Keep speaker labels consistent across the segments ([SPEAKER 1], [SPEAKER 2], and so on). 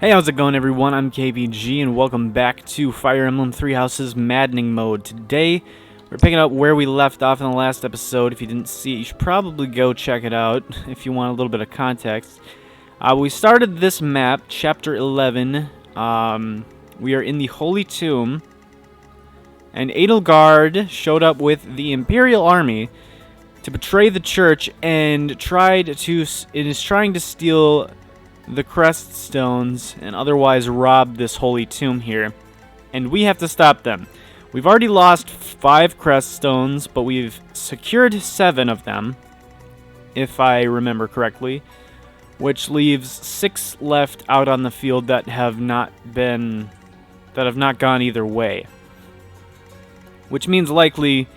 [SPEAKER 1] Hey, how's it going, everyone? I'm KBG, and welcome back to Fire Emblem Three Houses Maddening mode. Today, we're picking up where we left off in the last episode. If you didn't see it, you should probably go check it out if you want a little bit of context. We started this map, Chapter 11. We are in the Holy Tomb, and Edelgard showed up with the Imperial Army to betray the Church and is trying to steal the crest stones and otherwise rob this holy tomb here, and we have to stop them. We've already lost 5 crest stones, but we've secured 7 of them, if I remember correctly, which leaves 6 left out on the field that have not gone either way, which means likely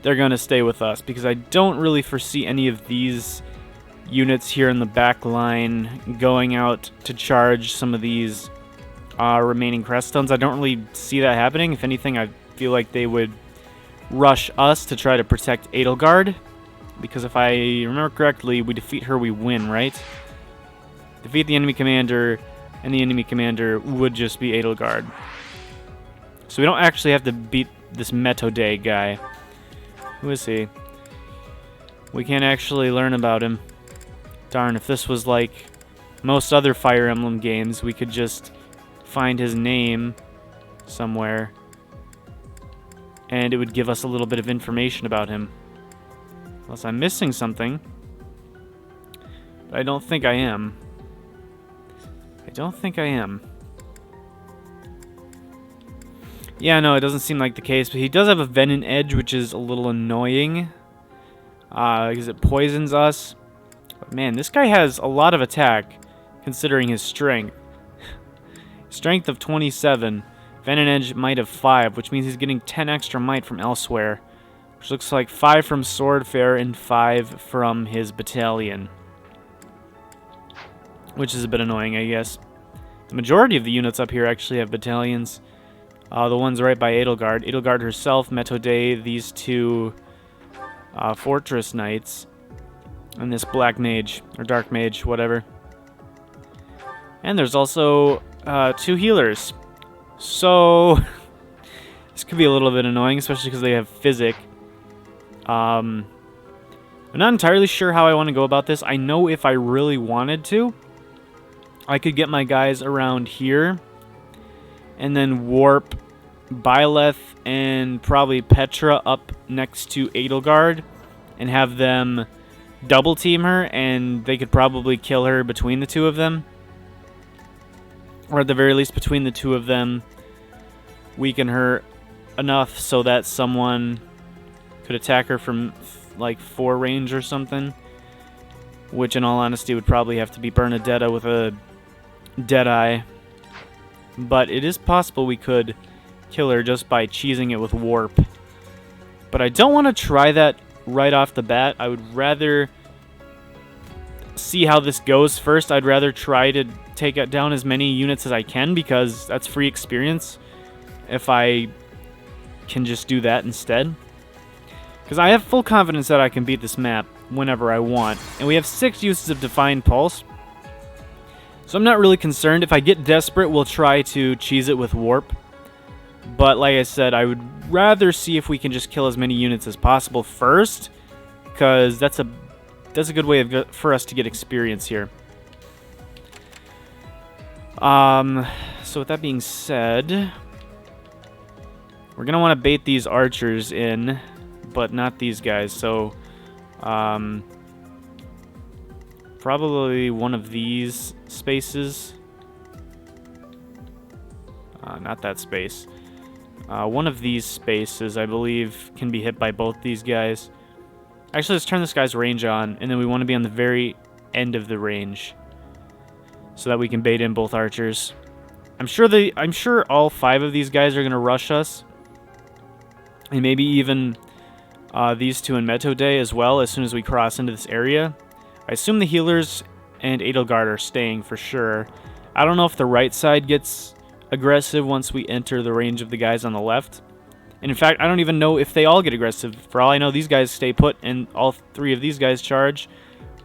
[SPEAKER 1] they're going to stay with us, because I don't really foresee any of these units here in the back line going out to charge some of these remaining crest stones. I don't really see that happening. If anything, I feel like they would rush us to try to protect Edelgard, because if I remember correctly, we defeat her, we win, right? Defeat the enemy commander, and the enemy commander would just be Edelgard. So we don't actually have to beat this Metodey guy. Who is he? We can't actually learn about him. Darn, if this was like most other Fire Emblem games, we could just find his name somewhere, and it would give us a little bit of information about him. Unless I'm missing something. But I don't think I am. Yeah, no, it doesn't seem like the case, but he does have a Venom Edge, which is a little annoying, because it poisons us. But man, this guy has a lot of attack, considering his strength. Strength of 27. Venom Edge might of 5, which means he's getting 10 extra might from elsewhere. Which looks like 5 from Swordfarer and 5 from his battalion. Which is a bit annoying, I guess. The majority of the units up here actually have battalions. The ones right by Edelgard. Edelgard herself, Metodey, these 2 Fortress Knights. And this Black Mage, or Dark Mage, whatever. And there's also 2 healers. So, this could be a little bit annoying, especially because they have Physic. I'm not entirely sure how I want to go about this. I know if I really wanted to, I could get my guys around here, and then warp Byleth and probably Petra up next to Edelgard, and have them double team her, and they could probably kill her between the 2 of them. Or at the very least, between the 2 of them, weaken her enough so that someone could attack her from like 4 range or something. Which, in all honesty, would probably have to be Bernadetta with a Deadeye. But it is possible we could kill her just by cheesing it with Warp. But I don't want to try that right off the bat. I would rather see how this goes first. I'd rather try to take down as many units as I can, because that's free experience if I can just do that instead. Because I have full confidence that I can beat this map whenever I want. And we have 6 uses of Divine Pulse. So I'm not really concerned. If I get desperate, we'll try to cheese it with Warp. But like I said, I would rather see if we can just kill as many units as possible first, because that's a good way for us to get experience here. So with that being said, we're gonna want to bait these archers in, but not these guys. So probably one of these spaces. Not that space. One of these spaces, I believe, can be hit by both these guys. Actually, let's turn this guy's range on, and then we want to be on the very end of the range, so that we can bait in both archers. I'm sure all 5 of these guys are going to rush us, and maybe even these 2 in Metodey as well as soon as we cross into this area. I assume the healers and Edelgard are staying for sure. I don't know if the right side gets aggressive once we enter the range of the guys on the left. And in fact, I don't even know if they all get aggressive. For all I know, these guys stay put and all 3 of these guys charge.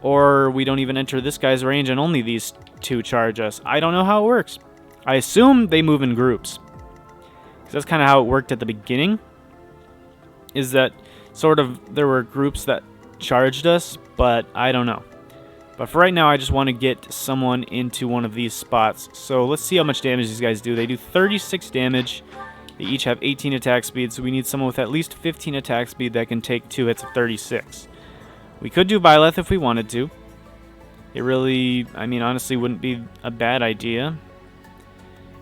[SPEAKER 1] Or we don't even enter this guy's range and only these two charge us. I don't know how it works. I assume they move in groups. 'Cause that's kind of how it worked at the beginning. Is that sort of there were groups that charged us, but I don't know. But for right now, I just want to get someone into one of these spots. So let's see how much damage these guys do. They do 36 damage. They each have 18 attack speed, so we need someone with at least 15 attack speed that can take 2 hits of 36. We could do Byleth if we wanted to. It really, I mean, honestly, wouldn't be a bad idea.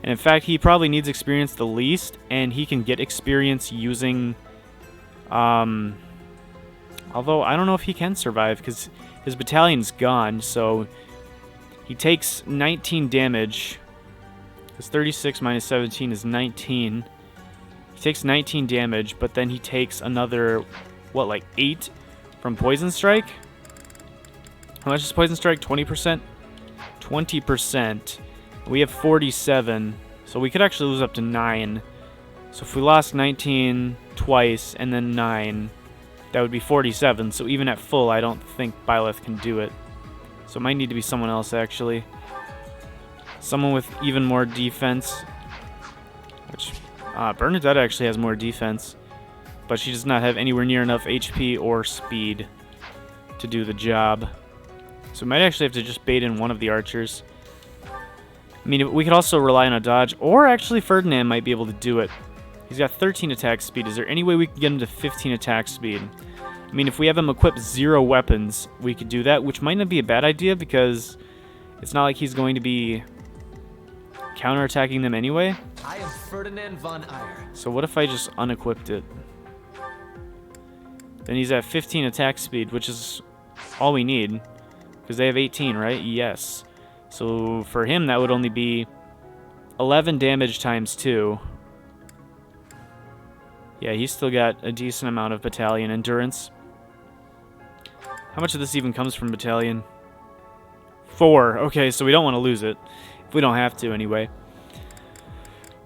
[SPEAKER 1] And in fact, he probably needs experience the least, and he can get experience using... although, I don't know if he can survive, because his battalion's gone, so... He takes 19 damage. Because 36 minus 17 is 19. He takes 19 damage, but then he takes another, what, like 8 from Poison Strike? How much is Poison Strike? 20%? 20%. We have 47, so we could actually lose up to 9. So if we lost 19 twice and then 9, that would be 47. So even at full, I don't think Byleth can do it. So it might need to be someone else, actually. Someone with even more defense. Which, Bernadette actually has more defense. But she does not have anywhere near enough HP or speed to do the job. So we might actually have to just bait in one of the archers. I mean, we could also rely on a dodge, or actually Ferdinand might be able to do it. He's got 13 attack speed. Is there any way we can get him to 15 attack speed? I mean, if we have him equip 0 weapons, we could do that, which might not be a bad idea because it's not like he's going to be counterattacking them anyway.
[SPEAKER 2] I am Ferdinand von Eyre.
[SPEAKER 1] So what if I just unequipped it? Then he's at 15 attack speed, which is all we need. Because they have 18, right? Yes. So for him, that would only be 11 damage times 2. Yeah, he's still got a decent amount of battalion endurance. How much of this even comes from battalion? 4. Okay, so we don't want to lose it. If we don't have to, anyway.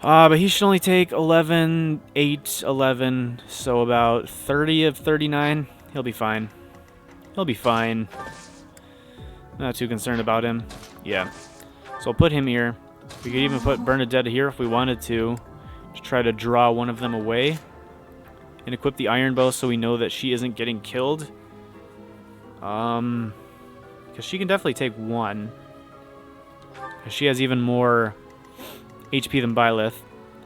[SPEAKER 1] But he should only take 11, 8, 11. So about 30 of 39. He'll be fine. He'll be fine. Not too concerned about him. Yeah. So I'll put him here. We could even put Bernadette here if we wanted to try to draw one of them away. And equip the iron bow so we know that she isn't getting killed. Because she can definitely take 1. She has even more HP than Byleth.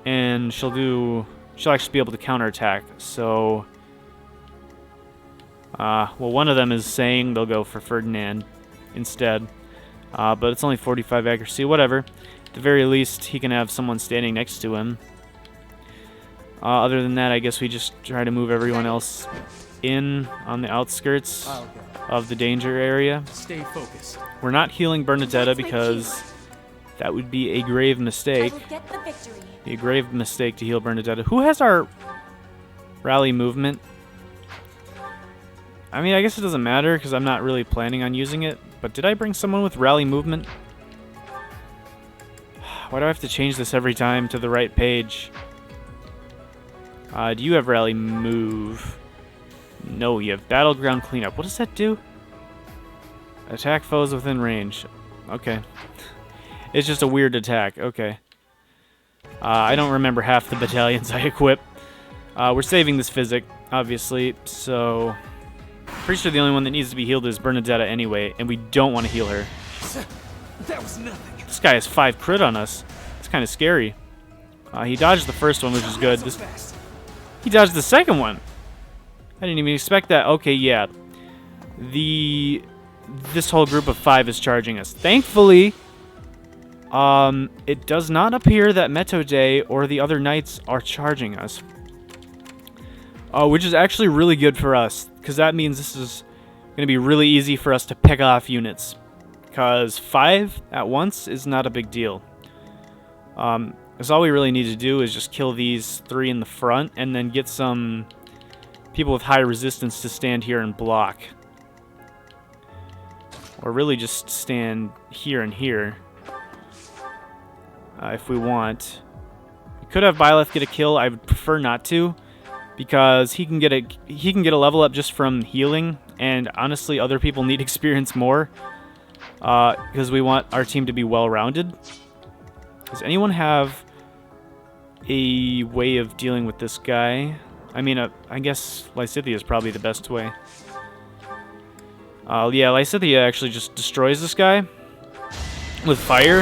[SPEAKER 1] And she'll actually be able to counterattack. So, well, one of them is saying they'll go for Ferdinand instead. But it's only 45 accuracy, whatever. At the very least, he can have someone standing next to him. Other than that, I guess we just try to move everyone else in on the outskirts of the danger area.
[SPEAKER 2] Stay focused.
[SPEAKER 1] We're not healing Bernadetta because that would be a grave mistake. Be a grave mistake to heal Bernadetta. Who has our rally movement? I mean, I guess it doesn't matter because I'm not really planning on using it. But did I bring someone with rally movement? Why do I have to change this every time to the right page? Do you have rally move? No, you have Battleground Cleanup. What does that do? Attack foes within range. Okay. It's just a weird attack. Okay. I don't remember half the battalions I equip. We're saving this physic, obviously, so... Pretty sure the only one that needs to be healed is Bernadetta anyway, and we don't want to heal her.
[SPEAKER 2] That was nothing.
[SPEAKER 1] This guy has 5 crit on us. It's kind of scary. He dodged the first one, which is good. He dodged the second one. I didn't even expect that. Okay, yeah. This whole group of 5 is charging us. Thankfully, it does not appear that Metodey or the other knights are charging us. Which is actually really good for us, because that means this is going to be really easy for us to pick off units. Because 5 at once is not a big deal. Because all we really need to do is just kill these 3 in the front, and then get some people with high resistance to stand here and block. Or really just stand here and here. If we want. We could have Byleth get a kill. I would prefer not to, because he can get a level up just from healing, and honestly, other people need experience more, because we want our team to be well-rounded. Does anyone have a way of dealing with this guy? I mean, I guess Lysithea is probably the best way. Yeah, Lysithea actually just destroys this guy with fire.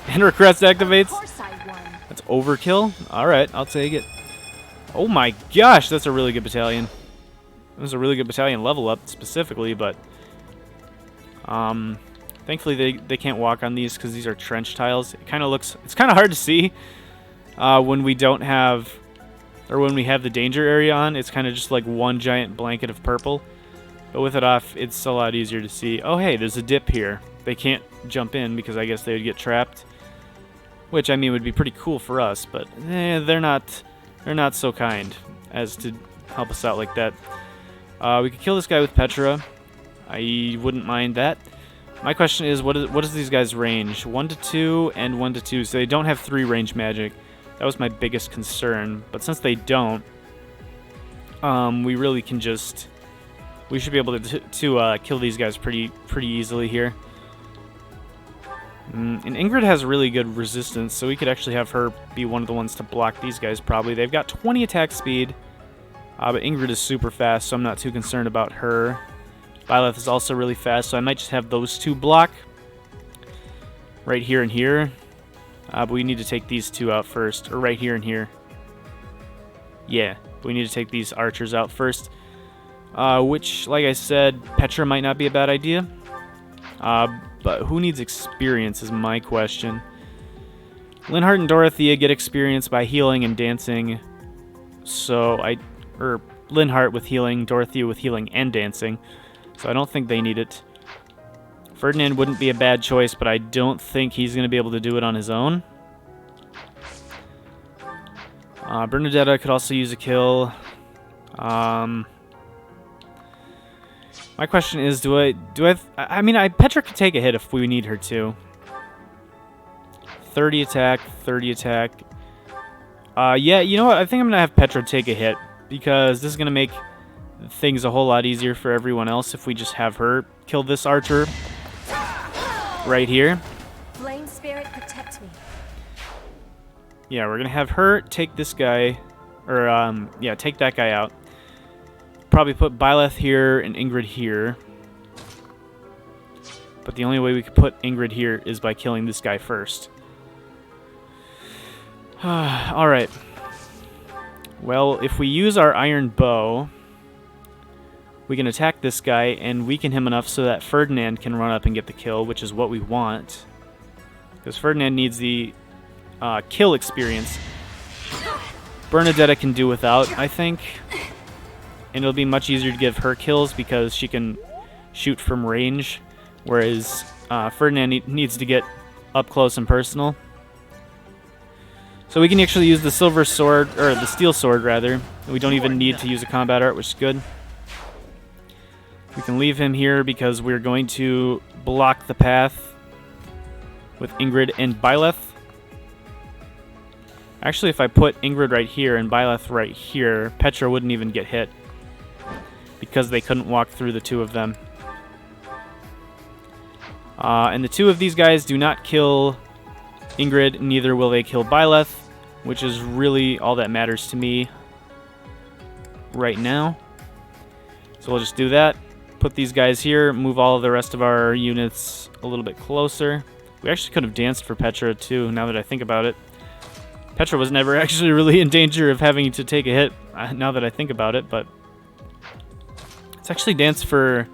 [SPEAKER 1] And her crest activates. That's overkill. Alright, I'll take it. Oh my gosh, that's a really good battalion. It was a really good battalion level up specifically, but thankfully they can't walk on these because these are trench tiles. It kind of looks, it's kind of hard to see when we don't have, or when we have the danger area on. It's kind of just like one giant blanket of purple. But with it off, it's a lot easier to see. Oh hey, there's a dip here. They can't jump in because I guess they would get trapped. Which, I mean, would be pretty cool for us, but they're not so kind as to help us out like that. We could kill this guy with Petra. I wouldn't mind that. My question is, what is these guys' range? 1 to 2 and 1 to 2, so they don't have 3 range magic. That was my biggest concern, but since they don't, we really can just... We should be able to kill these guys pretty easily here. And Ingrid has really good resistance, so we could actually have her be one of the ones to block these guys probably. They've got 20 attack speed, but Ingrid is super fast, so I'm not too concerned about her. Byleth is also really fast, so I might just have those two block right here and here. But we need to take these two out first, or right here and here. Yeah, but we need to take these archers out first. Which, like I said, Petra might not be a bad idea. But who needs experience is my question. Linhardt and Dorothea get experience by healing and dancing. So Linhardt with healing, Dorothea with healing and dancing. So I don't think they need it. Ferdinand wouldn't be a bad choice, but I don't think he's going to be able to do it on his own. Bernadetta could also use a kill. My question is, Petra could take a hit if we need her to. 30 attack, 30 attack. Yeah, you know what? I think I'm going to have Petra take a hit, because this is going to make things a whole lot easier for everyone else if we just have her kill this archer right here.
[SPEAKER 3] Flame spirit, protect me.
[SPEAKER 1] Yeah, we're going to have her take this guy, or, yeah, take that guy out. Probably put Byleth here and Ingrid here. But the only way we could put Ingrid here is by killing this guy first. Alright. Well, if we use our iron bow, we can attack this guy and weaken him enough so that Ferdinand can run up and get the kill, which is what we want. Because Ferdinand needs the kill experience. Bernadetta can do without, I think. And it'll be much easier to give her kills because she can shoot from range, whereas Ferdinand needs to get up close and personal. So we can actually use the silver sword, or the steel sword rather. We don't even need to use a combat art, which is good. We can leave him here because we're going to block the path with Ingrid and Byleth. Actually, if I put Ingrid right here and Byleth right here, Petra wouldn't even get hit, because they couldn't walk through the two of them. And the two of these guys do not kill Ingrid, neither will they kill Byleth, which is really all that matters to me right now. So we'll just do that. Put these guys here, move all of the rest of our units a little bit closer. We actually could have danced for Petra too, now that I think about it. Petra was never actually really in danger of having to take a hit, now that I think about it, but let's actually dance for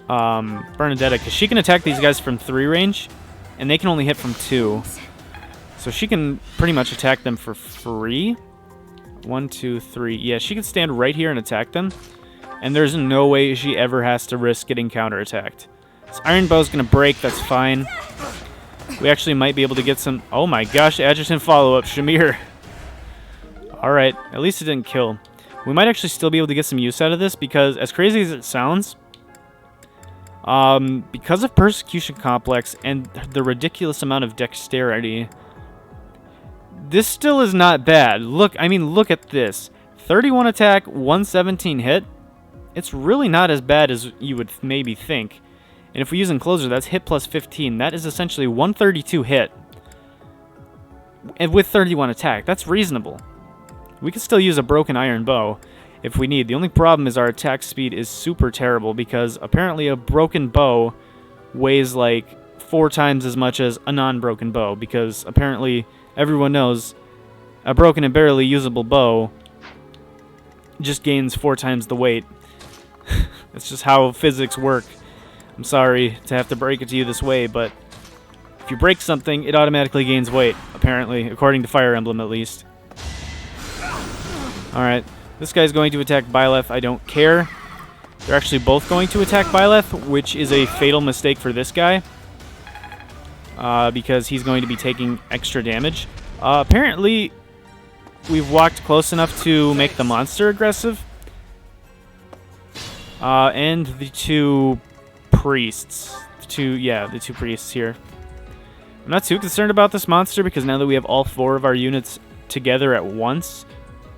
[SPEAKER 1] Bernadetta, because she can attack these guys from 3 range, and they can only hit from 2. So she can pretty much attack them for free. 1, 2, 3. Yeah, she can stand right here and attack them, and there's no way she ever has to risk getting counterattacked. This iron bow's going to break, that's fine. We actually might be able to get some... Oh my gosh, adjutant follow-up, Shamir. Alright, at least it didn't kill. We might actually still be able to get some use out of this, because as crazy as it sounds, because of Persecution Complex and the ridiculous amount of dexterity, this still is not bad. Look at this. 31 attack, 117 hit. It's really not as bad as you would maybe think. And if we use Encloser, that's hit plus 15. That is essentially 132 hit. And with 31 attack. That's reasonable. We can still use a broken iron bow if we need. The only problem is our attack speed is super terrible because apparently a broken bow weighs like 4 times as much as a non-broken bow, because apparently everyone knows a broken and barely usable bow just gains 4 times the weight. That's just how physics work. I'm sorry to have to break it to you this way, but if you break something, it automatically gains weight, apparently, according to Fire Emblem at least. Alright, this guy's going to attack Byleth. I don't care. They're actually both going to attack Byleth, which is a fatal mistake for this guy, because he's going to be taking extra damage. Apparently, we've walked close enough to make the monster aggressive. And the two priests. The two priests here. I'm not too concerned about this monster because now that we have all 4 of our units together at once,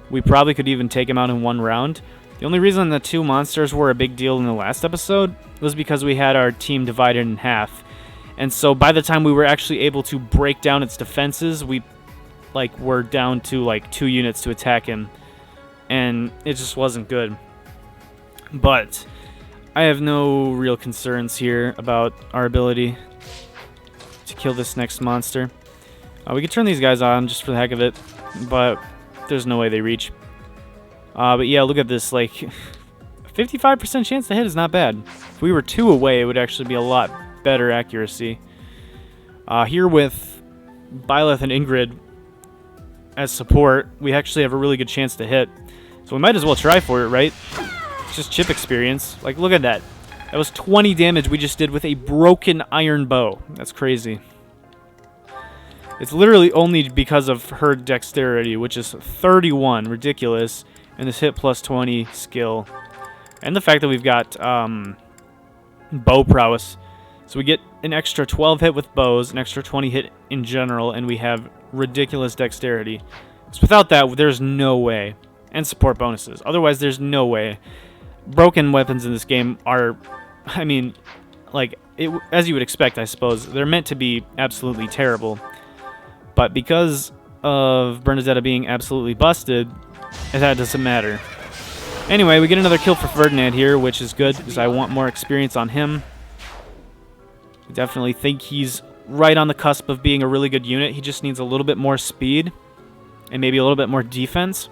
[SPEAKER 1] we probably could even take him out in one round. The only reason the 2 monsters were a big deal in the last episode was because we had our team divided in half. And so by the time we were actually able to break down its defenses, we were down to 2 units to attack him. And it just wasn't good. But I have no real concerns here about our ability to kill this next monster. We could turn these guys on just for the heck of it, but there's no way they reach. But yeah, look at this, 55% chance to hit is not bad. If we were 2 away, it would actually be a lot better accuracy. Here with Byleth and Ingrid as support, we actually have a really good chance to hit. So we might as well try for it, right? It's just chip experience. Look at that. That was 20 damage we just did with a broken iron bow. That's crazy. It's literally only because of her dexterity, which is 31. Ridiculous. And this hit plus 20 skill. And the fact that we've got bow prowess. So we get an extra 12 hit with bows, an extra 20 hit in general, and we have ridiculous dexterity. So without that, there's no way. And support bonuses. Otherwise, there's no way. Broken weapons in this game are, as you would expect, I suppose. They're meant to be absolutely terrible. But because of Bernadetta being absolutely busted, that doesn't matter. Anyway, we get another kill for Ferdinand here, which is good, because I want more experience on him. I definitely think he's right on the cusp of being a really good unit. He just needs a little bit more speed, and maybe a little bit more defense.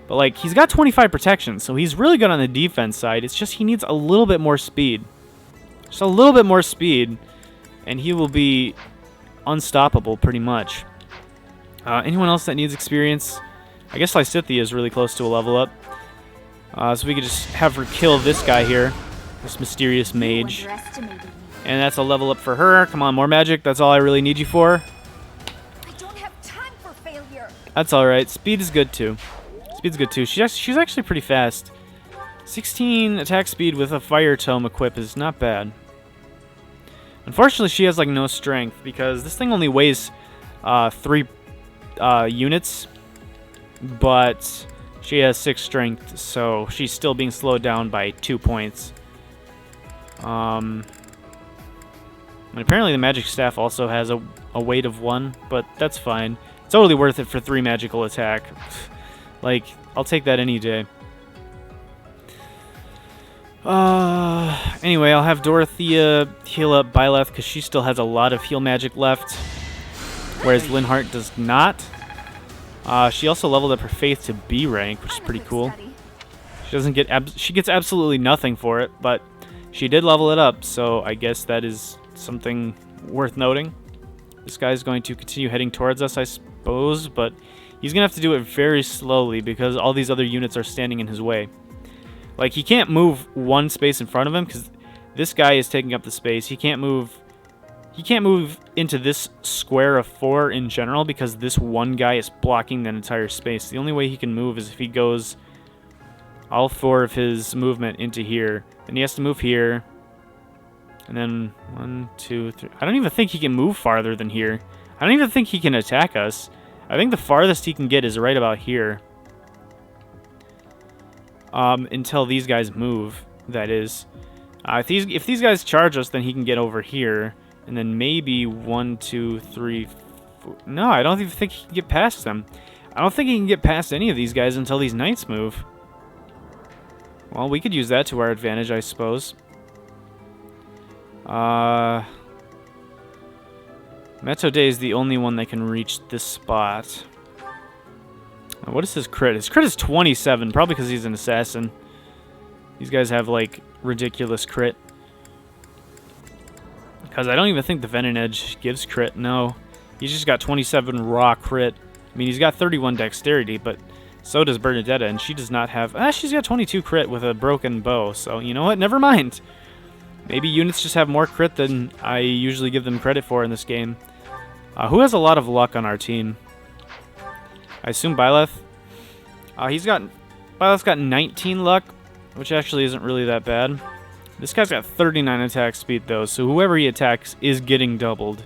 [SPEAKER 1] But, he's got 25 protection, so he's really good on the defense side. It's just he needs a little bit more speed. Just a little bit more speed, and he will be unstoppable, pretty much. Anyone else that needs experience? I guess Lysithea is really close to a level up. So we could just have her kill this guy here, this mysterious mage. And that's a level up for her. Come on, more magic. That's all I really need you for.
[SPEAKER 3] I don't have time for failure.
[SPEAKER 1] That's alright. Speed is good, too. Speed's good, too. She's actually pretty fast. 16 attack speed with a fire tome equip is not bad. Unfortunately, she has, no strength, because this thing only weighs 3 units, but she has 6 strength, so she's still being slowed down by 2 points. And apparently the magic staff also has a weight of 1, but that's fine. It's totally worth it for 3 magical attack. I'll take that any day. Anyway, I'll have Dorothea heal up Byleth, because she still has a lot of heal magic left, whereas Linhardt does not. She also leveled up her faith to B rank, which is pretty cool. She gets absolutely nothing for it, but she did level it up, so I guess that is something worth noting. This guy's going to continue heading towards us, I suppose, but he's going to have to do it very slowly because all these other units are standing in his way. He can't move one space in front of him because this guy is taking up the space. He can't move into this square of 4 in general because this one guy is blocking that entire space. The only way he can move is if he goes all 4 of his movement into here. Then he has to move here. And then 1, 2, 3. I don't even think he can move farther than here. I don't even think he can attack us. I think the farthest he can get is right about here. Until these guys move, that is. If these guys charge us, then he can get over here. And then maybe 1, 2, 3, 4. No, I don't even think he can get past them. I don't think he can get past any of these guys until these knights move. Well, we could use that to our advantage, I suppose. Metodey is the only one that can reach this spot. What is his crit? His crit is 27, probably because he's an assassin. These guys have, like, ridiculous crit. Because I don't even think the Venom Edge gives crit, no. He's just got 27 raw crit. I mean, he's got 31 dexterity, but so does Bernadetta, and she does not have... she's got 22 crit with a broken bow, so you know what? Never mind. Maybe units just have more crit than I usually give them credit for in this game. Who has a lot of luck on our team? I assume Byleth. Byleth's got 19 luck, which actually isn't really that bad. This guy's got 39 attack speed, though, so whoever he attacks is getting doubled.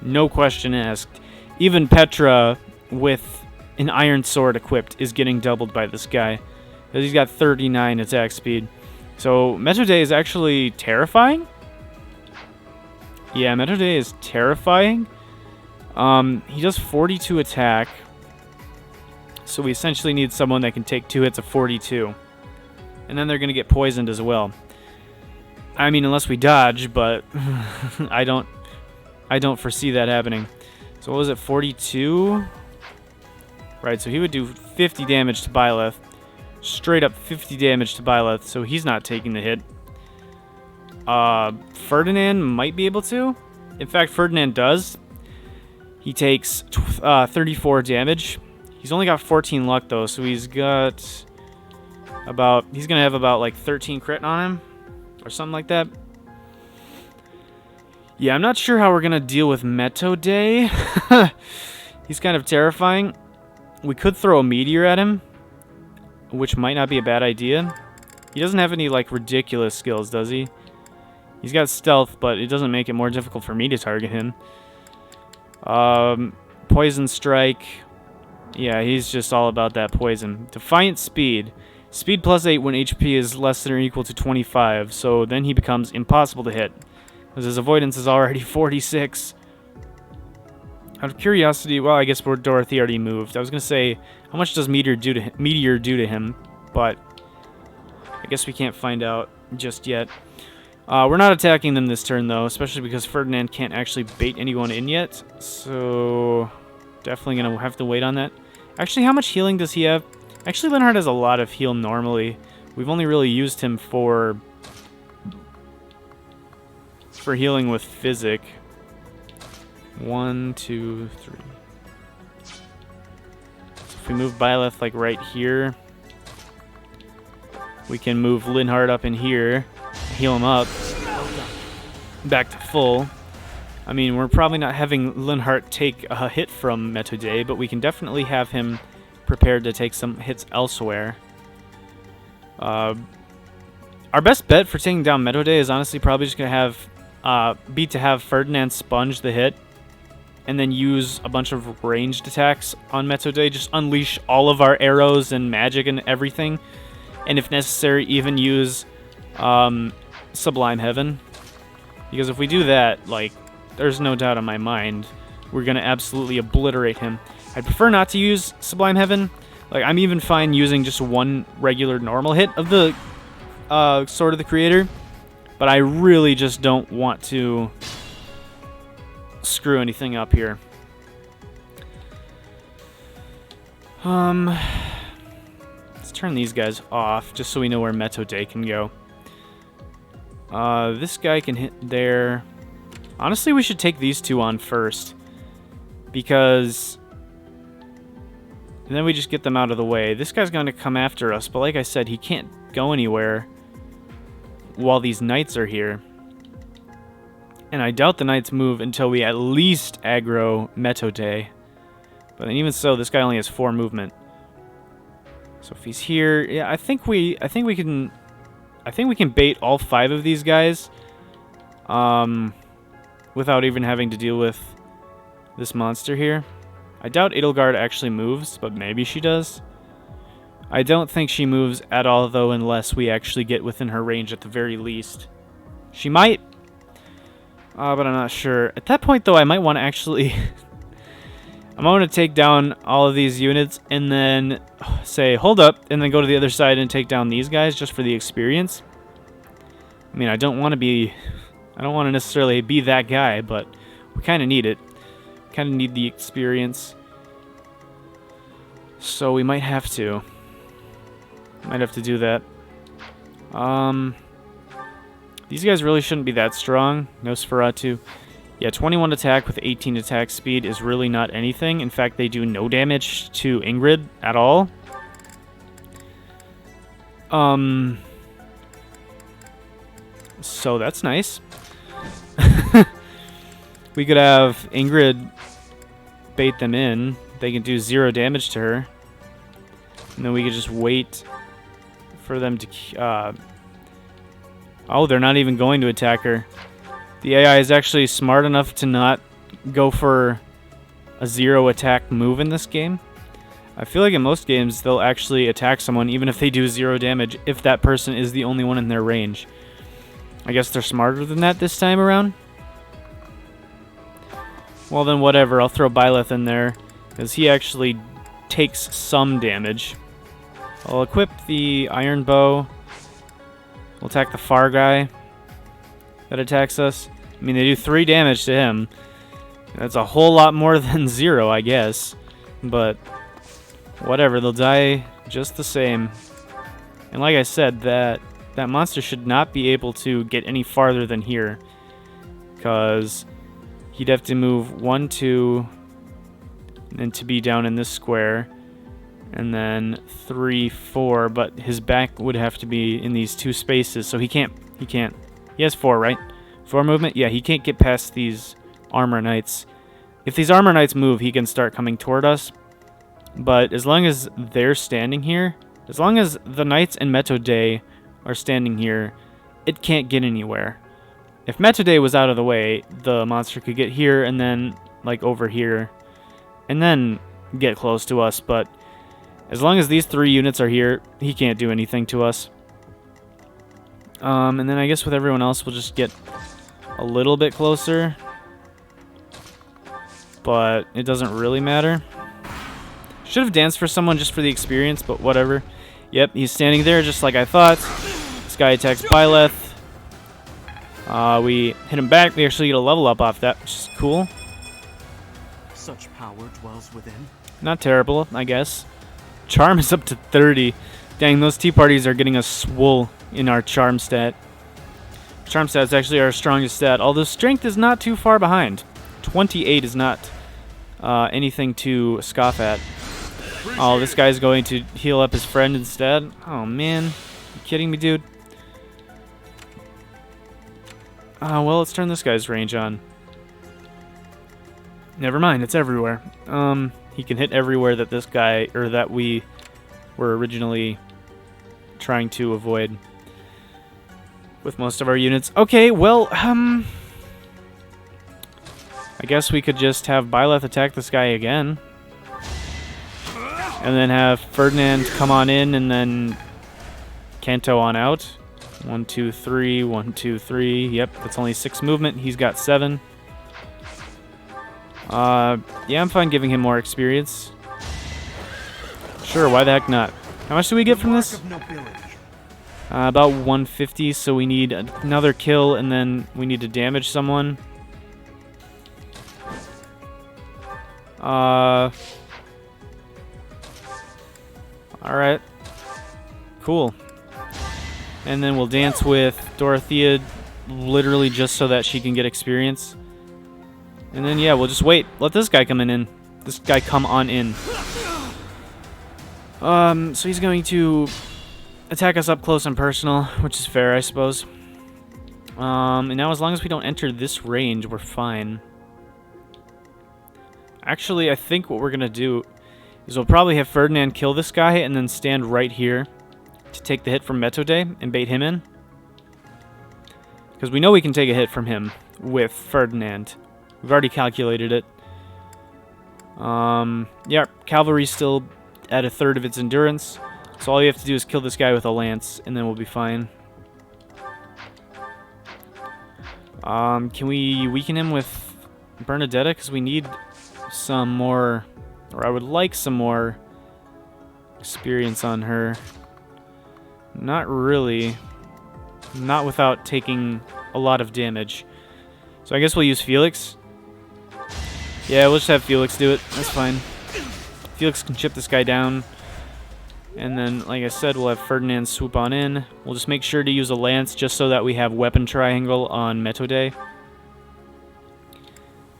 [SPEAKER 1] No question asked. Even Petra, with an iron sword equipped, is getting doubled by this guy. Because he's got 39 attack speed. So, Metodey is actually terrifying? Yeah, Metodey is terrifying. He does 42 attack. So we essentially need someone that can take 2 hits of 42. And then they're going to get poisoned as well. I mean, unless we dodge, but I don't foresee that happening. So what was it, 42? Right, so he would do 50 damage to Byleth. Straight up 50 damage to Byleth, so he's not taking the hit. Ferdinand might be able to. In fact, Ferdinand does. He takes 34 damage. He's only got 14 luck, though, so he's got about... He's going to have about, like, 13 crit on him. Or something like that. Yeah, I'm not sure how we're going to deal with Metodey. He's kind of terrifying. We could throw a meteor at him, which might not be a bad idea. He doesn't have any, like, ridiculous skills, does he? He's got stealth, but it doesn't make it more difficult for me to target him. Poison strike. Yeah, he's just all about that poison. Defiant speed. Speed plus 8 when HP is less than or equal to 25, so then he becomes impossible to hit. Because his avoidance is already 46. Out of curiosity, well, I guess Dorothy already moved. I was going to say, how much does Meteor do to him? But I guess we can't find out just yet. We're not attacking them this turn, though, especially because Ferdinand can't actually bait anyone in yet. So definitely going to have to wait on that. Actually, how much healing does he have? Actually, Linhardt has a lot of heal normally. We've only really used him for healing with Physic. 1, 2, 3. So if we move Byleth like right here, we can move Linhardt up in here, heal him up, back to full. I mean, we're probably not having Linhardt take a hit from Metodey, but we can definitely have him prepared to take some hits elsewhere. Our best bet for taking down Metodey is honestly probably just going to have Ferdinand sponge the hit and then use a bunch of ranged attacks on Metodey. Just unleash all of our arrows and magic and everything. And if necessary, even use Sublime Heaven. Because if we do that, like, there's no doubt in my mind we're going to absolutely obliterate him. I'd prefer not to use Sublime Heaven. Like, I'm even fine using just one regular normal hit of the Sword of the Creator. But I really just don't want to screw anything up here. Let's turn these guys off, just so we know where Metodey can go. This guy can hit there. Honestly, we should take these two on first. Because... and then we just get them out of the way. This guy's going to come after us, but like I said, he can't go anywhere while these knights are here. And I doubt the knights move until we at least aggro Metodey. But even so, this guy only has 4 movement. So if he's here, yeah, I think we can bait all 5 of these guys without even having to deal with this monster here. I doubt Edelgard actually moves, but maybe she does. I don't think she moves at all, though, unless we actually get within her range at the very least. She might, but I'm not sure. At that point, though, I might want to actually... I'm going to take down all of these units and then say, hold up, and then go to the other side and take down these guys just for the experience. I mean, I don't want to necessarily be that guy, but we kind of need it. Kind of need the experience. So we might have to. Might have to do that. These guys really shouldn't be that strong. Nosferatu. Yeah, 21 attack with 18 attack speed is really not anything. In fact, they do no damage to Ingrid at all. So that's nice. We could have Ingrid bait them in. They can do 0 damage to her. And then we could just wait for them to... oh, they're not even going to attack her. The AI is actually smart enough to not go for a 0 attack move in this game. I feel like in most games they'll actually attack someone even if they do 0 damage if that person is the only one in their range. I guess they're smarter than that this time around. Well then whatever, I'll throw Byleth in there because he actually takes some damage. I'll equip the Iron Bow. We'll attack the far guy that attacks us. I mean, they do 3 damage to him. That's a whole lot more than 0, I guess. But whatever, they'll die just the same. And like I said, that monster should not be able to get any farther than here. Because he'd have to move 1, 2, and to be down in this square. And then 3, 4, but his back would have to be in these 2 spaces, so he can't. He has 4, right? 4 movement? Yeah, he can't get past these armor knights. If these armor knights move, he can start coming toward us. But as long as they're standing here, as long as the knights and Metodey are standing here, it can't get anywhere. If Metodey was out of the way, the monster could get here and then, like, over here, and then get close to us, but as long as these 3 units are here, he can't do anything to us. And then I guess with everyone else, we'll just get a little bit closer. But it doesn't really matter. Should have danced for someone just for the experience, but whatever. Yep, he's standing there just like I thought. This guy attacks Byleth. We hit him back. We actually get a level up off that, which is cool.
[SPEAKER 2] Such power dwells within.
[SPEAKER 1] Not terrible, I guess. Charm is up to 30. Dang, those tea parties are getting us swole in our charm stat. Charm stat is actually our strongest stat, although strength is not too far behind. 28 is not anything to scoff at. Oh, this guy's going to heal up his friend instead. Oh, man. You kidding me, dude? Well, let's turn this guy's range on. Never mind, it's everywhere. He can hit everywhere that this guy, or that we were originally trying to avoid with most of our units. Okay, well, I guess we could just have Byleth attack this guy again. And then have Ferdinand come on in and then Kanto on out. 1, 2, 3, 1, 2, 3. Yep, that's only 6 movement. He's got 7. Yeah, I'm fine giving him more experience. Sure, why the heck not? How much do we get from this? About 150, so we need another kill, and then we need to damage someone. Alright. Cool. And then we'll dance with Dorothea, literally just so that she can get experience. And then, yeah, we'll just wait. Let this guy come in. This guy come on in. So he's going to attack us up close and personal, which is fair, I suppose. And now as long as we don't enter this range, we're fine. Actually, I think what we're going to do is we'll probably have Ferdinand kill this guy and then stand right here to take the hit from Metodey and bait him in. Because we know we can take a hit from him with Ferdinand. We've already calculated it. Yeah, cavalry's still at 1/3 of its endurance. So all you have to do is kill this guy with a lance, and then we'll be fine. Can we weaken him with Bernadetta? Because we need some more, or I would like some more experience on her. Not really. Not without taking a lot of damage. So I guess we'll use Felix. Yeah, we'll just have Felix do it. That's fine. Felix can chip this guy down. And then, like I said, we'll have Ferdinand swoop on in. We'll just make sure to use a lance just so that we have weapon triangle on Metodey.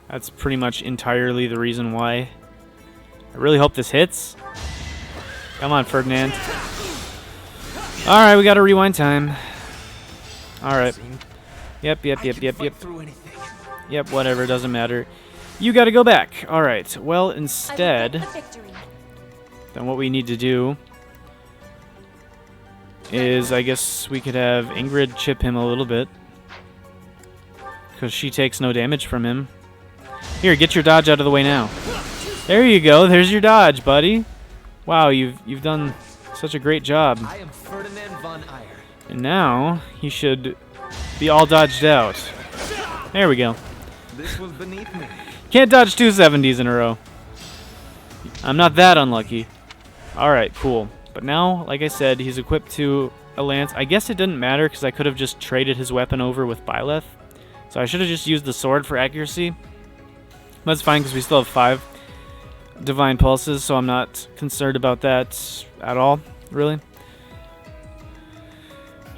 [SPEAKER 1] That's pretty much entirely the reason why. I really hope this hits. Come on, Ferdinand. Alright, we got a rewind time. Alright. Yep. Yep, whatever, doesn't matter. You gotta go back. Alright, well, instead, then what we need to do is, I guess we could have Ingrid chip him a little bit. Because she takes no damage from him. Here, get your dodge out of the way now. There you go, there's your dodge, buddy. Wow, you've done such a great job.
[SPEAKER 4] I am Ferdinand von Eyre.
[SPEAKER 1] And now, he should be all dodged out. There we go.
[SPEAKER 4] This was beneath me.
[SPEAKER 1] Can't dodge 270s in a row. I'm not that unlucky. Alright, cool. But now, like I said, he's equipped to a lance. I guess it didn't matter because I could have just traded his weapon over with Byleth. So I should have just used the sword for accuracy. But it's fine because we still have 5 divine pulses, so I'm not concerned about that at all, really.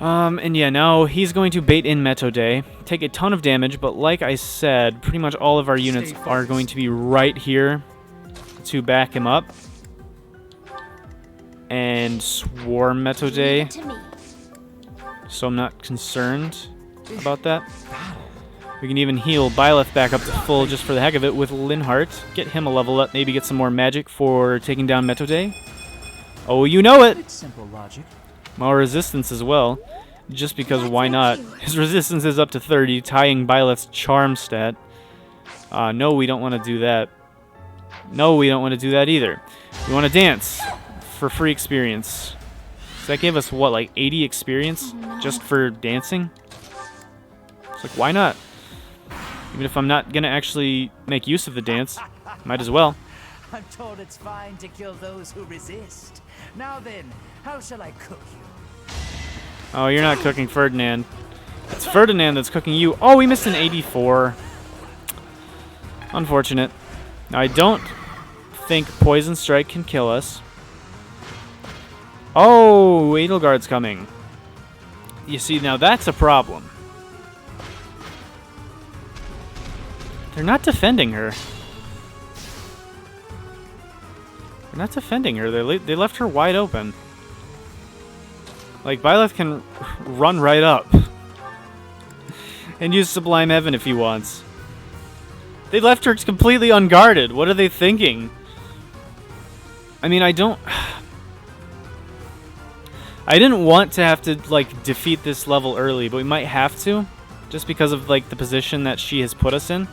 [SPEAKER 1] And yeah, now he's going to bait in Metodey, take a ton of damage, but like I said, pretty much all of our units are going to be right here to back him up. And swarm Metodey, so I'm not concerned about that. We can even heal Byleth back up to full just for the heck of it with Linhardt. Get him a level up, maybe get some more magic for taking down Metodey. Oh, you know it!
[SPEAKER 2] It's simple logic.
[SPEAKER 1] More resistance as well, just because why not? His resistance is up to 30, tying Byleth's charm stat. No, we don't want to do that. No, we don't want to do that either. We want to dance for free experience. So that gave us, what, like 80 experience just for dancing? It's like, why not? Even if I'm not going to actually make use of the dance, might as well.
[SPEAKER 5] I'm told it's fine to kill those who resist. Now then, how shall I cook you?
[SPEAKER 1] Oh, you're not cooking Ferdinand. It's Ferdinand that's cooking you. Oh, we missed an 84. Unfortunate. Now, I don't think Poison Strike can kill us. Oh, Edelgard's coming. You see, now that's a problem. They're not defending her. They're not defending her. They left her wide open. Like, Byleth can run right up. And use Sublime Heaven if he wants. They left her completely unguarded. What are they thinking? I mean, I didn't want to have to, like, defeat this level early, but we might have to. Just because of, like, the position that she has put us in.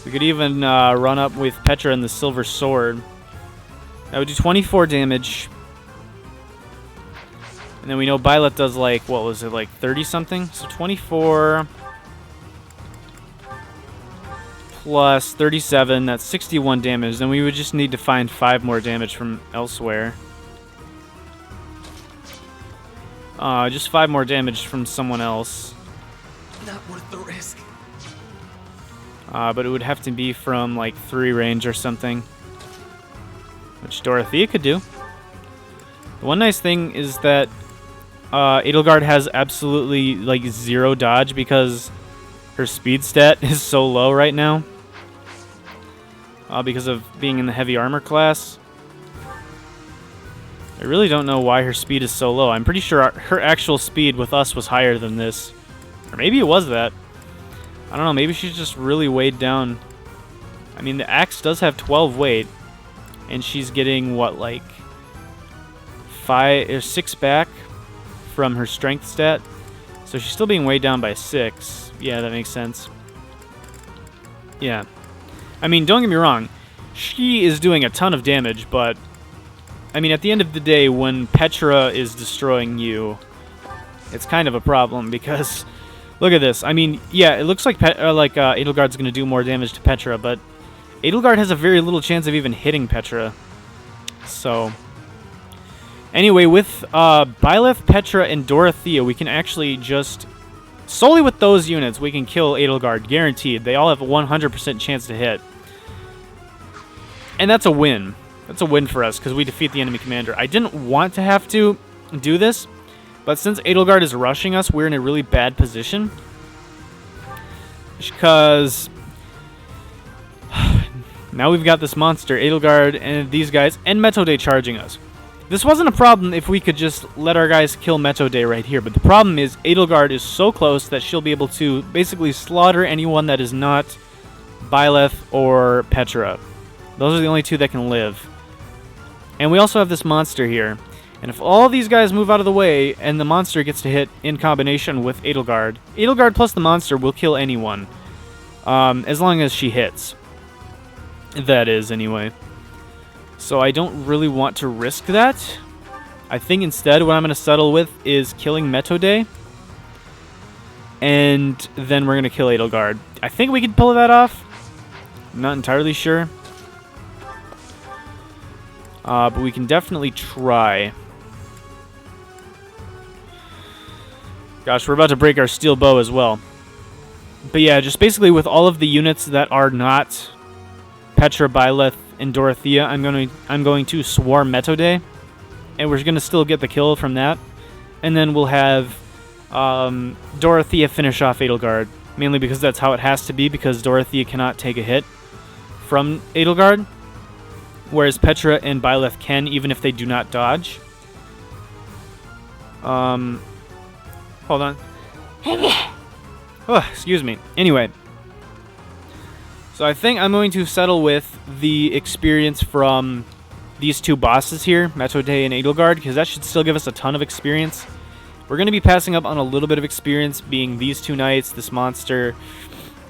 [SPEAKER 1] We could even run up with Petra and the Silver Sword. That would do 24 damage. And then we know Byleth does, like, what was it, like 30-something? So 24 plus 37, that's 61 damage. Then we would just need to find 5 more damage from elsewhere. Just 5 more damage from someone else.
[SPEAKER 4] Not worth the risk.
[SPEAKER 1] But it would have to be from, like, 3 range or something. Which Dorothea could do. The one nice thing is that Edelgard has absolutely, like, 0 dodge because her speed stat is so low right now. Because of being in the heavy armor class. I really don't know why her speed is so low. I'm pretty sure her actual speed with us was higher than this. Or maybe it was that. I don't know, maybe she's just really weighed down. I mean, the axe does have 12 weight. And she's getting, what, like 5 or 6 back from her strength stat. So she's still being weighed down by 6. Yeah, that makes sense. Yeah. I mean, don't get me wrong. She is doing a ton of damage, but I mean, at the end of the day, when Petra is destroying you, it's kind of a problem because look at this. I mean, yeah, it looks like Edelgard's going to do more damage to Petra, but Edelgard has a very little chance of even hitting Petra. So, anyway, with Byleth, Petra, and Dorothea, we can actually just solely with those units, we can kill Edelgard, guaranteed. They all have a 100% chance to hit. And that's a win. That's a win for us, because we defeat the enemy commander. I didn't want to have to do this, but since Edelgard is rushing us, we're in a really bad position. Because now we've got this monster, Edelgard, and these guys, and Metodey charging us. This wasn't a problem if we could just let our guys kill Metodey right here, but the problem is Edelgard is so close that she'll be able to basically slaughter anyone that is not Byleth or Petra. Those are the only two that can live. And we also have this monster here. And if all these guys move out of the way and the monster gets to hit in combination with Edelgard, Edelgard plus the monster will kill anyone. As long as she hits. That is, anyway. So I don't really want to risk that. I think instead what I'm going to settle with is killing Metodey. And then we're going to kill Edelgard. I think we could pull that off. I'm not entirely sure. But we can definitely try. Gosh, we're about to break our steel bow as well. But yeah, just basically with all of the units that are not Petra, Byleth, and Dorothea, I'm going to swarm Metodey, and we're going to still get the kill from that. And then we'll have Dorothea finish off Edelgard, mainly because that's how it has to be, because Dorothea cannot take a hit from Edelgard. Whereas Petra and Byleth can, even if they do not dodge. Hold on. Oh, excuse me. Anyway. So I think I'm going to settle with the experience from these two bosses here, Metodey and Edelgard, because that should still give us a ton of experience. We're going to be passing up on a little bit of experience, being these two knights, this monster,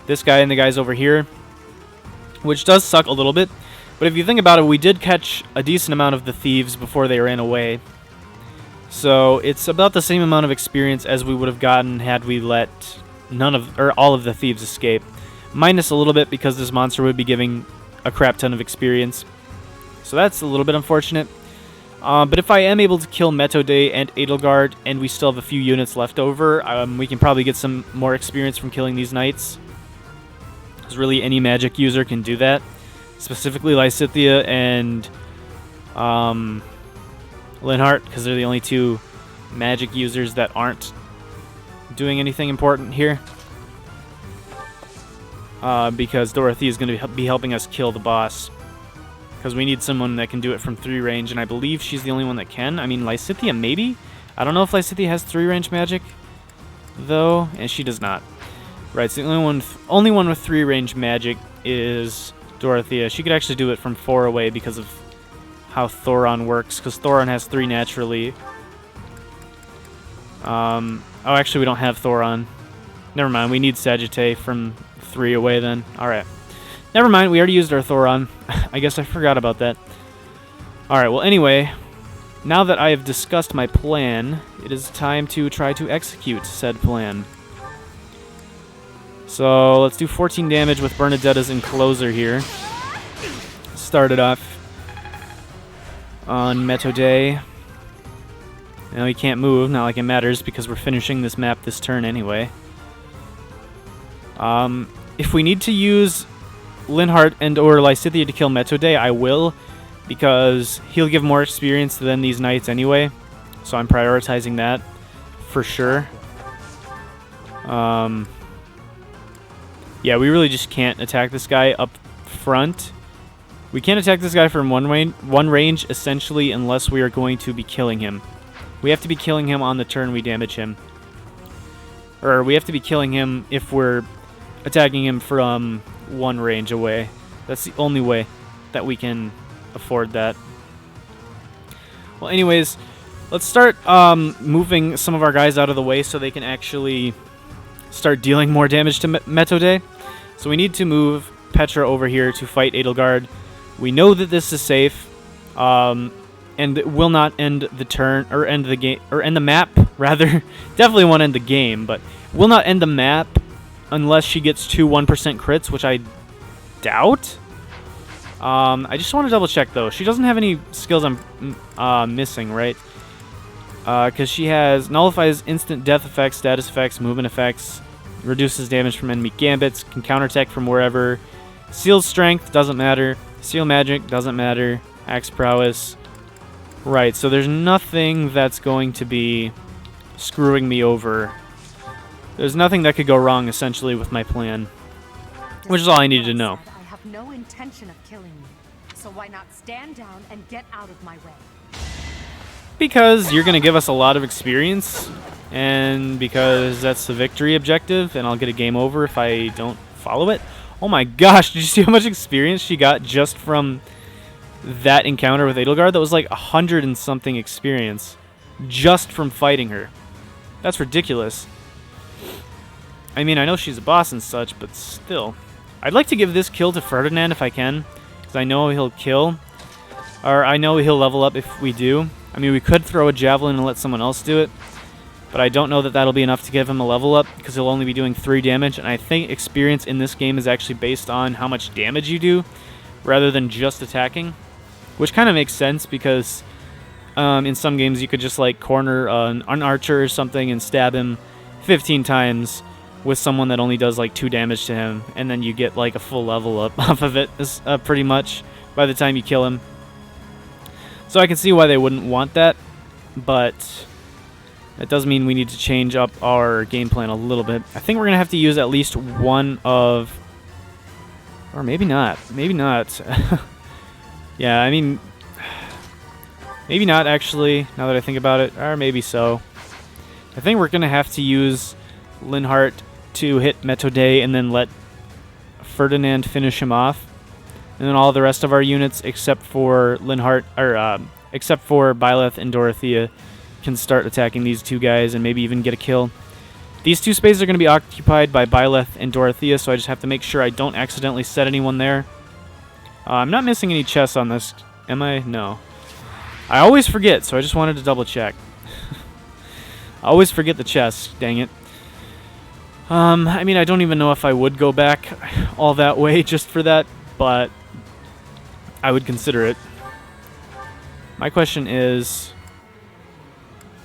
[SPEAKER 1] this guy, and the guys over here. Which does suck a little bit. But if you think about it, we did catch a decent amount of the thieves before they ran away. So it's about the same amount of experience as we would have gotten had we let all of the thieves escape. Minus a little bit because this monster would be giving a crap ton of experience. So that's a little bit unfortunate. But if I am able to kill Metodey and Edelgard and we still have a few units left over, we can probably get some more experience from killing these knights. Because really any magic user can do that. Specifically Lysithea and Linhardt, because they're the only two magic users that aren't doing anything important here. Because Dorothea is going to be helping us kill the boss. Because we need someone that can do it from 3 range, and I believe she's the only one that can. I mean, Lysithea maybe? I don't know if Lysithea has 3 range magic, though, and she does not. Right, so the only one with 3 range magic is Dorothea. She could actually do it from 4 away because of how Thoron works, because Thoron has 3 naturally. Oh, actually, we don't have Thoron. Never mind, we need Sagittae from 3 away then. Alright. Never mind, we already used our Thoron. I guess I forgot about that. Alright, well anyway, now that I have discussed my plan, it is time to try to execute said plan. So, let's do 14 damage with Bernadetta's Encloser here. Start it off on Metodey. Now he can't move, not like it matters, because we're finishing this map this turn anyway. If we need to use Linhardt and or Lysithea to kill Metodey, I will, because he'll give more experience than these knights anyway. So I'm prioritizing that for sure. Yeah, we really just can't attack this guy up front. We can't attack this guy from one range, essentially, unless we are going to be killing him. We have to be killing him on the turn we damage him. Or we have to be killing him if we're attacking him from 1 range away. That's the only way that we can afford that. Well, anyways, let's start moving some of our guys out of the way so they can actually start dealing more damage to Metodey. So we need to move Petra over here to fight Edelgard. We know that this is safe. and it will not end the turn, or end the game, or end the map, rather. Definitely won't end the game, but will not end the map unless she gets 2 1% crits, which I doubt. I just want to double check though. She doesn't have any skills I'm missing, right? Because she has nullifies instant death effects, status effects, movement effects, reduces damage from enemy gambits, can counterattack from wherever. Seal strength doesn't matter. Seal magic doesn't matter. Axe prowess. Right, so there's nothing that's going to be screwing me over. There's nothing that could go wrong essentially with my plan, which is all I needed to know.
[SPEAKER 3] I have no intention of killing you, so why not stand down and get out of my way?
[SPEAKER 1] Because you're going to give us a lot of experience, and because that's the victory objective, and I'll get a game over if I don't follow it. Oh my gosh, did you see how much experience she got just from that encounter with Edelgard? That was like 100 and something experience just from fighting her. That's ridiculous. I mean, I know she's a boss and such, but still. I'd like to give this kill to Ferdinand if I can, because I know he'll kill, or I know he'll level up if we do. I mean, we could throw a javelin and let someone else do it, but I don't know that that'll be enough to give him a level up, because he'll only be doing 3 damage, and I think experience in this game is actually based on how much damage you do, rather than just attacking, which kind of makes sense, because in some games you could just like corner an archer or something and stab him 15 times with someone that only does like 2 damage to him, and then you get like a full level up off of it, pretty much, by the time you kill him. So I can see why they wouldn't want that, but that does mean we need to change up our game plan a little bit. I think we're going to have to use at least one of... Or maybe not. Maybe not. Yeah, I mean... Maybe not, actually, now that I think about it. Or maybe so. I think we're going to have to use Linhardt to hit Metodey and then let Ferdinand finish him off. And then all the rest of our units, except for Linhardt, or except for Byleth and Dorothea, can start attacking these 2 guys and maybe even get a kill. These 2 spaces are going to be occupied by Byleth and Dorothea, so I just have to make sure I don't accidentally set anyone there. I'm not missing any chests on this, am I? No. I always forget, so I just wanted to double check. I always forget the chests, dang it. I mean, I don't even know if I would go back all that way just for that, but I would consider it. My question is,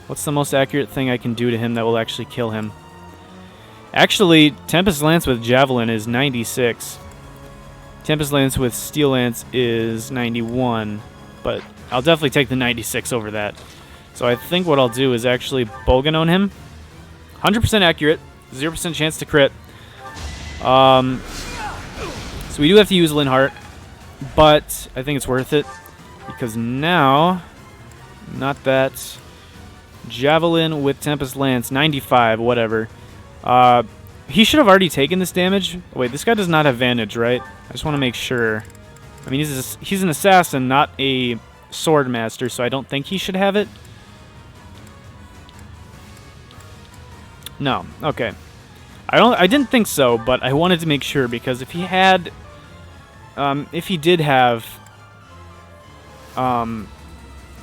[SPEAKER 1] what's the most accurate thing I can do to him that will actually kill him? Actually, Tempest Lance with Javelin is 96. Tempest Lance with Steel Lance is 91, but I'll definitely take the 96 over that. So I think what I'll do is actually Bogan on him. 100% accurate, 0% chance to crit. So we do have to use Linhardt, but I think it's worth it, because now, not that, Javelin with Tempest Lance, 95, whatever. He should have already taken this damage. Oh, wait, this guy does not have Vantage, right? I just want to make sure. I mean, he's an assassin, not a sword master, so I don't think he should have it. No, okay. I didn't think so, but I wanted to make sure, because if he had, if he did have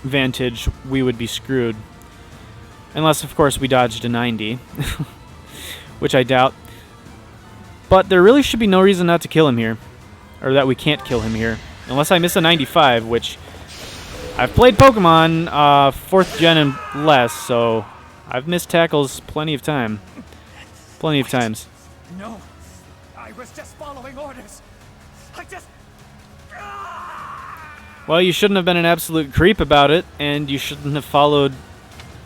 [SPEAKER 1] Vantage, we would be screwed. Unless, of course, we dodged a 90, which I doubt. But there really should be no reason not to kill him here, or that we can't kill him here, unless I miss a 95, which I've played Pokemon 4th gen and less, so I've missed tackles plenty of times.
[SPEAKER 5] No, I was just following orders. I just...
[SPEAKER 1] Well, you shouldn't have been an absolute creep about it, and you shouldn't have followed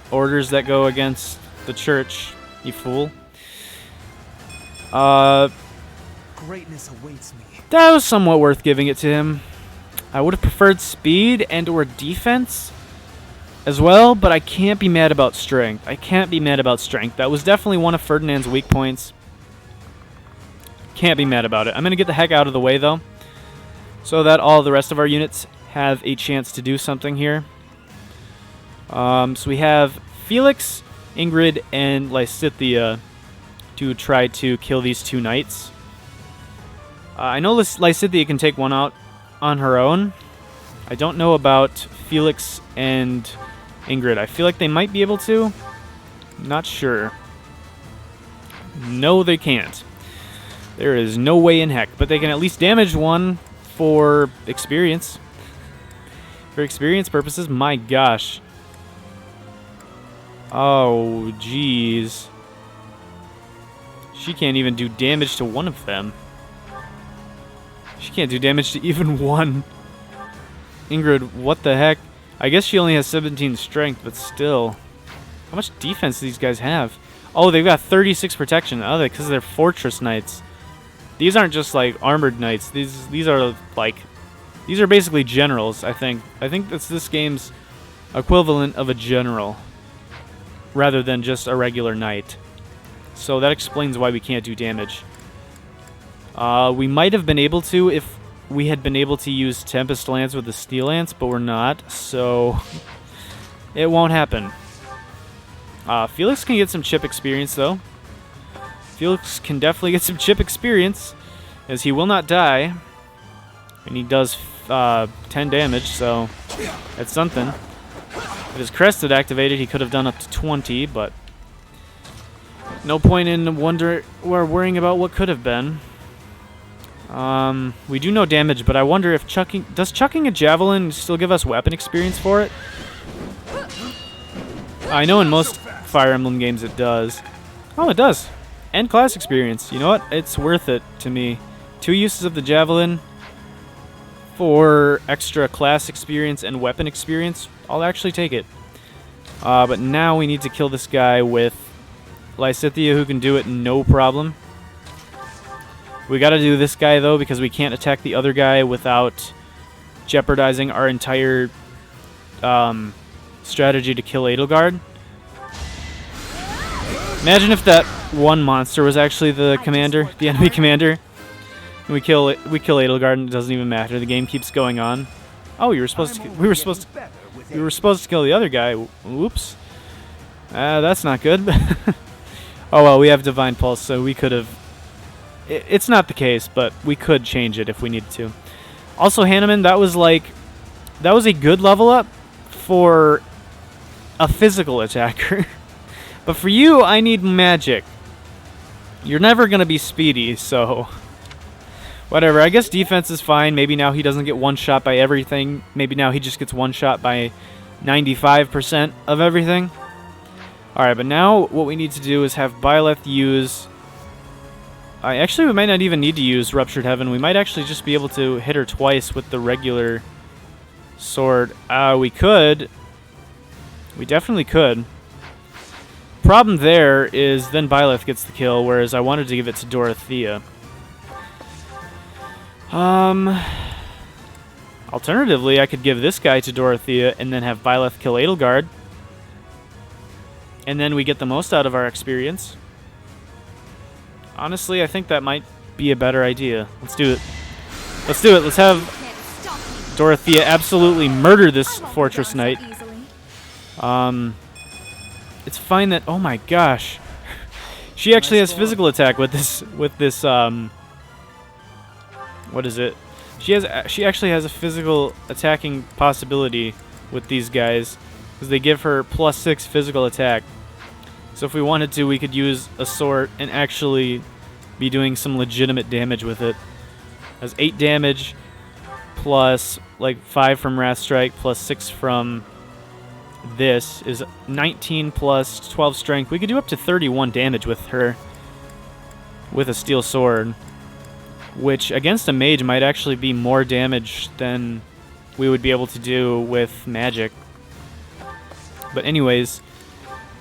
[SPEAKER 1] orders that go against the church, you fool.
[SPEAKER 2] Greatness awaits me.
[SPEAKER 1] That was somewhat worth giving it to him. I would have preferred speed and or defense as well, but I can't be mad about strength. That was definitely one of Ferdinand's weak points. Can't be mad about it. I'm going to get the heck out of the way, though, so that all the rest of our units have a chance to do something here. So we have Felix, Ingrid, and Lysithea to try to kill these 2 knights. I know Lysithea can take one out on her own. I don't know about Felix and Ingrid. I feel like they might be able to. Not sure. No, they can't. There is no way in heck. But they can at least damage one for experience. For experience purposes, my gosh. Oh, jeez. She can't even do damage to one of them. She can't do damage to even one. Ingrid, what the heck? I guess she only has 17 strength, but still. How much defense do these guys have? Oh, they've got 36 protection. Oh, because they're fortress knights. These aren't just like armored knights. These are like, these are basically generals, I think. I think that's this game's equivalent of a general, rather than just a regular knight. So that explains why we can't do damage. We might have been able to if we had been able to use Tempest Lance with the Steel Lance, but we're not, so it won't happen. Felix can get some chip experience, though. Felix can definitely get some chip experience, as he will not die. And he does 10 damage, so that's something. If his crest had activated, he could have done up to 20, but no point in worrying about what could have been. We do know damage, but I wonder if does chucking a javelin still give us weapon experience for it? I know in most Fire Emblem games it does. Oh, it does. And class experience. You know what? It's worth it to me. 2 uses of the javelin for extra class experience and weapon experience. I'll actually take it. But now we need to kill this guy with Lysithea, who can do it no problem. We gotta do this guy, though, because we can't attack the other guy without jeopardizing our entire strategy to kill Edelgard. Imagine if that one monster was actually the commander, the enemy commander. And we kill Edelgard and it doesn't even matter. The game keeps going on. Oh, we were supposed to kill the other guy. Whoops. That's not good. Oh well, we have Divine Pulse, so we could have. It's not the case, but we could change it if we needed to. Also, Hanneman, that was a good level up for a physical attacker. But for you, I need magic. You're never going to be speedy, so whatever. I guess defense is fine. Maybe now he doesn't get one shot by everything. Maybe now he just gets one shot by 95% of everything. Alright, but now what we need to do is have Byleth use... Actually, we might not even need to use Ruptured Heaven. We might actually just be able to hit her twice with the regular sword. We could. We definitely could. Problem there is then Byleth gets the kill, whereas I wanted to give it to Dorothea. Alternatively, I could give this guy to Dorothea and then have Byleth kill Edelgard. And then we get the most out of our experience. Honestly, I think that might be a better idea. Let's do it. Let's do it. Let's have Dorothea absolutely murder this Fortress Knight. It's fine that... Oh my gosh. She actually has physical attack with this... What is it? She actually has a physical attacking possibility with these guys. Because they give her +6 physical attack. So if we wanted to, we could use a sword and actually be doing some legitimate damage with it. Has 8 damage, plus like 5 from Wrath Strike, plus 6 from this is 19 plus 12 strength. We could do up to 31 damage with her with a steel sword, which against a mage might actually be more damage than we would be able to do with magic. But anyways,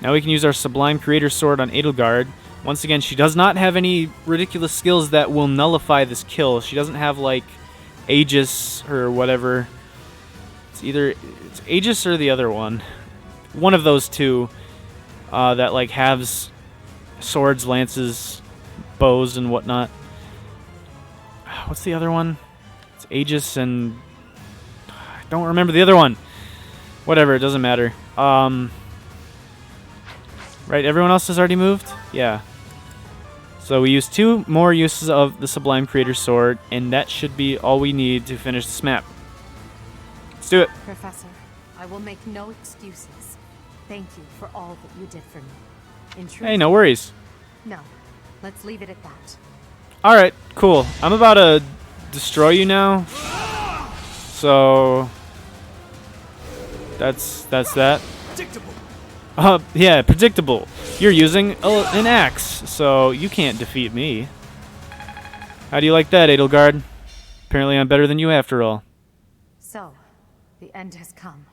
[SPEAKER 1] now we can use our Sublime Creator Sword on Edelgard. Once again, she does not have any ridiculous skills that will nullify this kill. She doesn't have, like, Aegis or whatever. It's Aegis or the other one. One of those two that, like, halves swords, lances, bows, and whatnot. What's the other one? It's Aegis and... I don't remember the other one. Whatever, it doesn't matter. Right, everyone else has already moved? Yeah. So we use 2 more uses of the Sublime Creator Sword, and that should be all we need to finish this map. Let's do it.
[SPEAKER 3] Professor, I will make no excuses. Thank you for all that you did for me. In truth,
[SPEAKER 1] Hey, no worries.
[SPEAKER 3] no. Let's leave it at that.
[SPEAKER 1] Alright, cool. I'm about to destroy you now. So that's that.
[SPEAKER 2] Predictable.
[SPEAKER 1] Yeah, predictable. You're using an axe, so you can't defeat me. How do you like that, Edelgard? Apparently I'm better than you after all.
[SPEAKER 3] So, the end has come.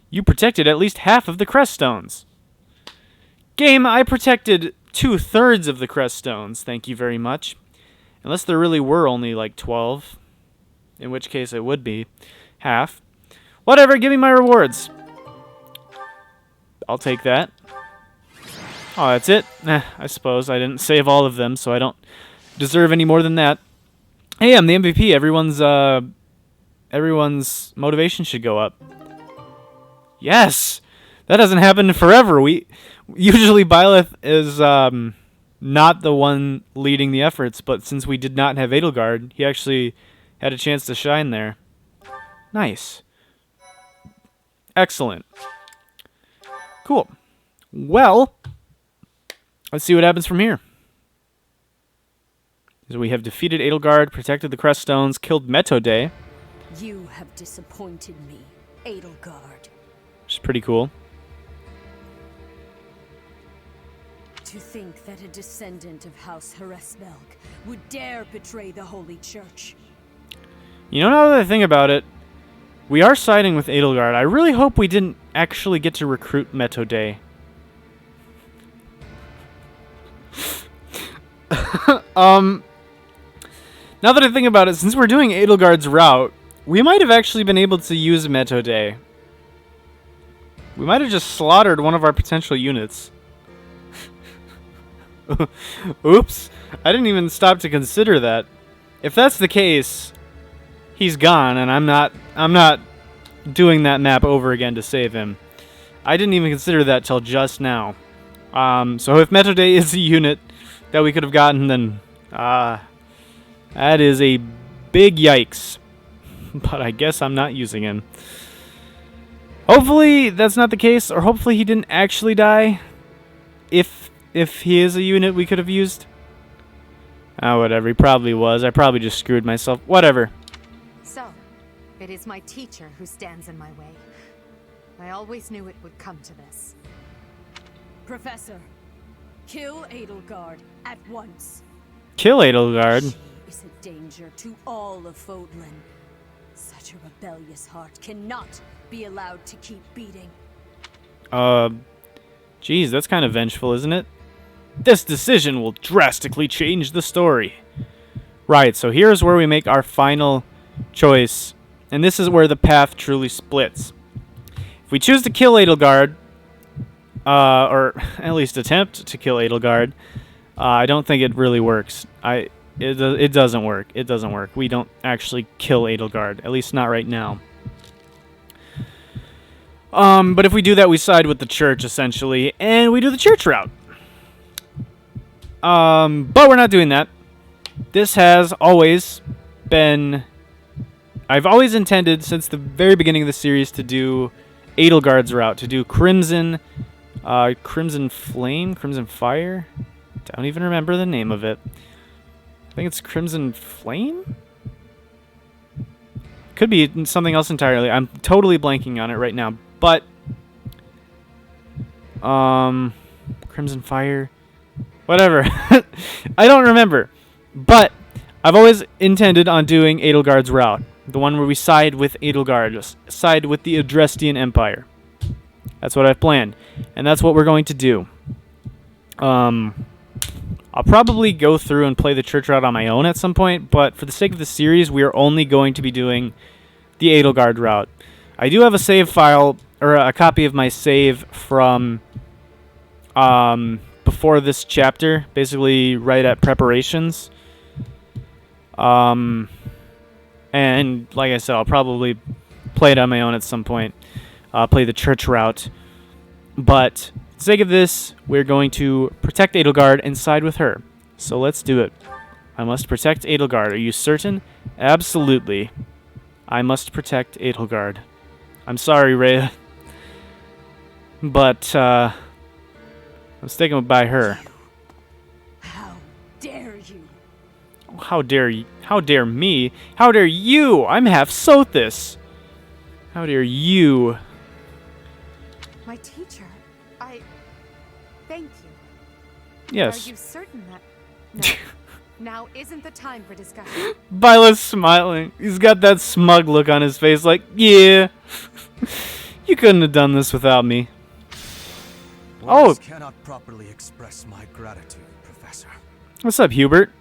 [SPEAKER 1] You protected at least half of the crest stones. Game, I protected 2/3 of the crest stones. Thank you very much. Unless there really were only like 12. In which case it would be half. Whatever, give me my rewards. I'll take that. Oh, that's it? I suppose. I didn't save all of them, so I don't deserve any more than that. Hey, I'm the MVP. Everyone's motivation should go up. Yes! That hasn't happened in forever. Usually Byleth is not the one leading the efforts, but since we did not have Edelgard, he actually had a chance to shine there. Nice. Excellent. Cool. Well, let's see what happens from here. So we have defeated Edelgard, protected the crest stones, killed Metodey,
[SPEAKER 6] You have disappointed me, Edelgard.
[SPEAKER 1] which is pretty cool.
[SPEAKER 6] To think that a descendant of House Hresmelk would dare betray the Holy Church.
[SPEAKER 1] You know, now that I think about it, we are siding with Edelgard. I really hope we didn't actually get to recruit Metodey. Now that I think about it, since we're doing Edelgard's route, we might have actually been able to use Metodey. We might have just slaughtered one of our potential units. Oops. I didn't even stop to consider that. If that's the case, he's gone, and I'm not doing that map over again to save him. I didn't even consider that till just now. So if Metodey is a unit that we could have gotten, then that is a big yikes. But I guess I'm not using him. Hopefully that's not the case, or hopefully he didn't actually die. If he is a unit we could have used. Whatever, he probably was. I probably just screwed myself. Whatever.
[SPEAKER 3] So, it is my teacher who stands in my way. I always knew it would come to this.
[SPEAKER 6] Professor, kill Edelgard at once.
[SPEAKER 1] Kill Edelgard.
[SPEAKER 6] She is a danger to all of Fodlan. Such a rebellious heart cannot be allowed to keep beating.
[SPEAKER 1] Geez, that's kind of vengeful, isn't it? This decision will drastically change the story. Right, so here's where we make our final choice. And this is where the path truly splits. If we choose to kill Edelgard, or at least attempt to kill Edelgard, I don't think it really works. It doesn't work. It doesn't work. We don't actually kill Edelgard, at least not right now. But if we do that, we side with the church, essentially, and we do the church route. But we're not doing that. This has always been... I've always intended, since the very beginning of the series, to do Edelgard's route, to do Crimson Flame, Crimson Fire? Don't even remember the name of it. I think it's Crimson Flame? Could be something else entirely. I'm totally blanking on it right now. But, Crimson Fire, whatever. I don't remember. But, I've always intended on doing Edelgard's route. The one where we side with Edelgard, just side with the Adrestian Empire. That's what I've planned. And that's what we're going to do. I'll probably go through and play the church route on my own at some point, but for the sake of the series, we are only going to be doing the Edelgard route. I do have a save file, or a copy of my save from before this chapter, basically right at preparations. And like I said, I'll probably play it on my own at some point, play the church route. But for the sake of this, we're going to protect Edelgard and side with her. So let's do it. I must protect Edelgard. Are you certain? Absolutely. I must protect Edelgard. I'm sorry, Rhea. But, I'm sticking by her.
[SPEAKER 6] How dare you?
[SPEAKER 1] How dare you? How dare me? How dare you? I'm half Sothis. How dare you?
[SPEAKER 3] My teacher, thank you.
[SPEAKER 1] Yes.
[SPEAKER 3] Are you certain that... No, now isn't the time for discussion.
[SPEAKER 1] Byla's smiling. He's got that smug look on his face like, yeah. You couldn't have done this without me.
[SPEAKER 2] Words cannot properly express my gratitude, Professor.
[SPEAKER 1] What's up, Hubert?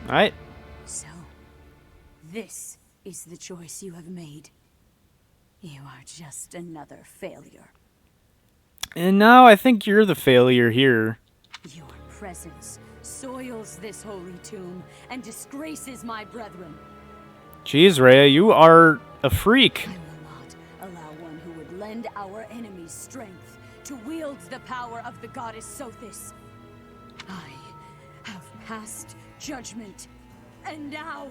[SPEAKER 1] Alright.
[SPEAKER 6] So, this is the choice you have made. You are just another failure.
[SPEAKER 1] And now I think you're the failure here.
[SPEAKER 6] Your presence soils this holy tomb and disgraces my brethren.
[SPEAKER 1] Jeez, Rhea, you are a freak.
[SPEAKER 6] I will not allow one who would lend our enemies strength to wield the power of the goddess Sothis. I have passed judgment, and now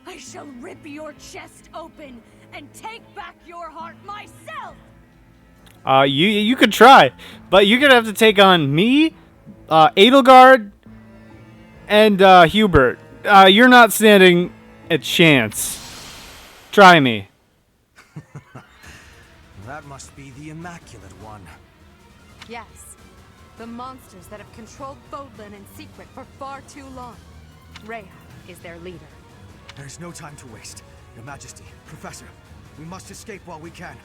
[SPEAKER 6] I shall rip your chest open and take back your heart myself!
[SPEAKER 1] You could try, but you're gonna have to take on me, Edelgard, and Hubert. You're not standing a chance. Try me.
[SPEAKER 2] That must be the Immaculate One.
[SPEAKER 3] Yes. The monsters that have controlled Fodlan in secret for far too long. Rhea is their leader.
[SPEAKER 2] There's no time to waste. Your Majesty, Professor, we must escape while we can.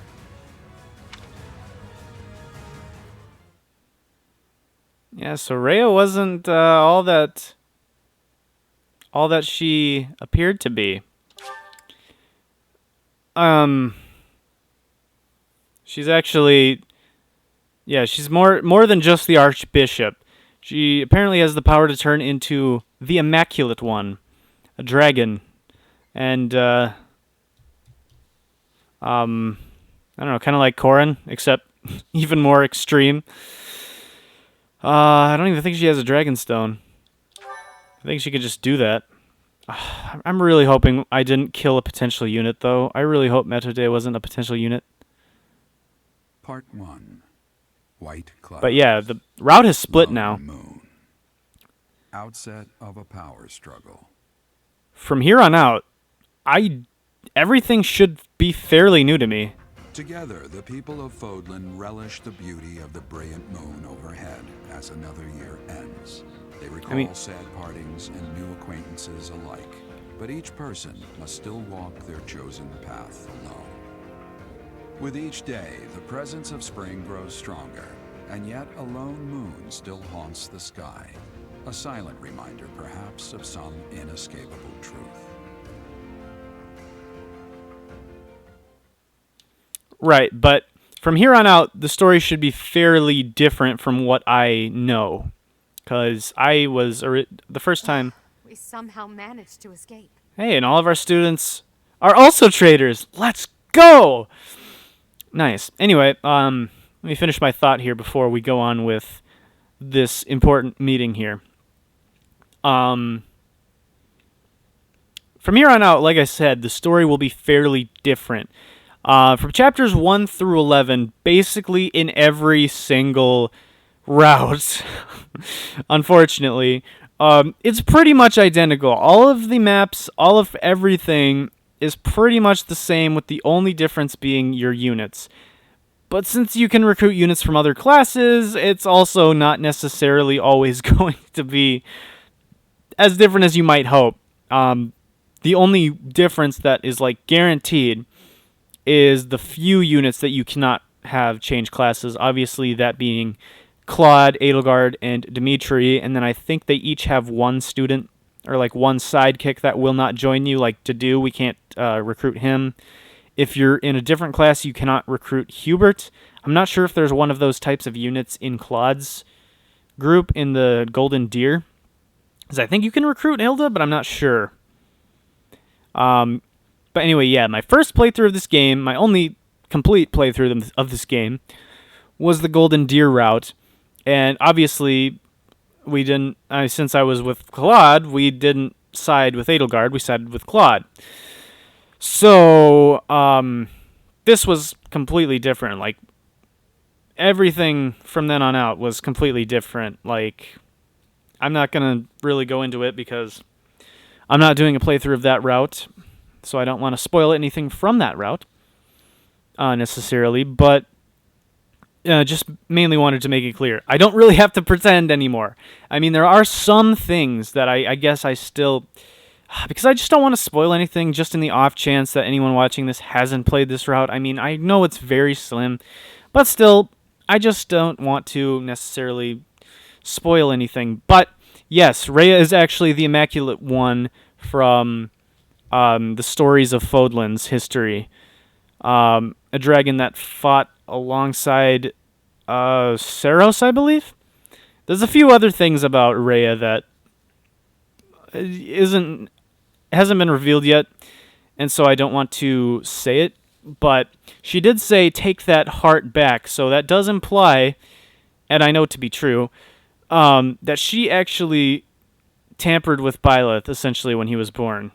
[SPEAKER 1] Yeah, so Rhea wasn't all that she appeared to be. She's actually, yeah, she's more than just the Archbishop. She apparently has the power to turn into the Immaculate One, a dragon, and I don't know, kind of like Corrin, except even more extreme. I don't even think she has a dragon stone. I think she could just do that. I'm really hoping I didn't kill a potential unit, though. I really hope Metodey wasn't a potential unit.
[SPEAKER 7] Part 1. White Cloud.
[SPEAKER 1] But yeah, the route has split now.
[SPEAKER 7] Moon. Outset of a power struggle.
[SPEAKER 1] From here on out, everything should be fairly new to me.
[SPEAKER 7] Together, the people of Fodlan relish the beauty of the brilliant moon overhead as another year ends. They recall sad partings and new acquaintances alike, but each person must still walk their chosen path alone. With each day, the presence of spring grows stronger, and yet a lone moon still haunts the sky, a silent reminder perhaps of some inescapable truth.
[SPEAKER 1] Right, but from here on out, the story should be fairly different from what I know. Because I was, the first time...
[SPEAKER 3] We somehow managed to escape.
[SPEAKER 1] Hey, and all of our students are also traders. Let's go! Nice. Anyway, let me finish my thought here before we go on with this important meeting here. From here on out, like I said, the story will be fairly different. From chapters 1 through 11, basically in every single route, unfortunately, it's pretty much identical. All of the maps, all of everything is pretty much the same, with the only difference being your units. But since you can recruit units from other classes, it's also not necessarily always going to be as different as you might hope. The only difference that is like guaranteed is the few units that you cannot have change classes. Obviously, that being Claude, Edelgard, and Dimitri. And then I think they each have one student or like one sidekick that will not join you, like Dedu. We can't recruit him. If you're in a different class, you cannot recruit Hubert. I'm not sure if there's one of those types of units in Claude's group in the Golden Deer, because I think you can recruit Hilda, but I'm not sure. But anyway, yeah, my first playthrough of this game, my only complete playthrough of this game, was the Golden Deer route. And obviously, we didn't, since I was with Claude, we didn't side with Edelgard, we sided with Claude. So, this was completely different. Like, everything from then on out was completely different. Like, I'm not going to really go into it because I'm not doing a playthrough of that route, so I don't want to spoil anything from that route necessarily, but just mainly wanted to make it clear. I don't really have to pretend anymore. I mean, there are some things that I guess I still... Because I just don't want to spoil anything just in the off chance that anyone watching this hasn't played this route. I mean, I know it's very slim, but still, I just don't want to necessarily spoil anything. But yes, Rhea is actually the Immaculate One from the Stories of Fodlan's history. A dragon that fought alongside Saros, I believe. There's a few other things about Rhea that hasn't been revealed yet, and so I don't want to say it. But she did say, "Take that heart back," so that does imply, and I know to be true, that she actually tampered with Byleth essentially when he was born.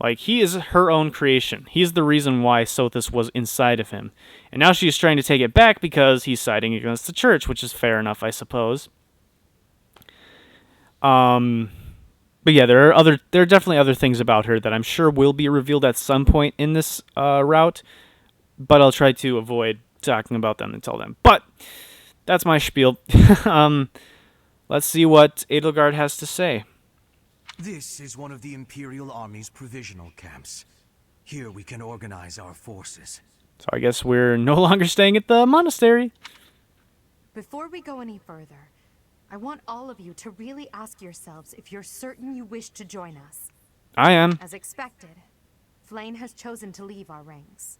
[SPEAKER 1] Like, he is her own creation. He's the reason why Sothis was inside of him. And now she's trying to take it back because he's siding against the church, which is fair enough, I suppose. But yeah, there are definitely other things about her that I'm sure will be revealed at some point in this route, but I'll try to avoid talking about them until then. But that's my spiel. Let's see what Edelgard has to say.
[SPEAKER 2] This is one of the Imperial Army's provisional camps. Here we can organize our forces.
[SPEAKER 1] So I guess we're no longer staying at the monastery.
[SPEAKER 3] Before we go any further, I want all of you to really ask yourselves if you're certain you wish to join us.
[SPEAKER 1] I am.
[SPEAKER 3] As expected, Flayn has chosen to leave our ranks.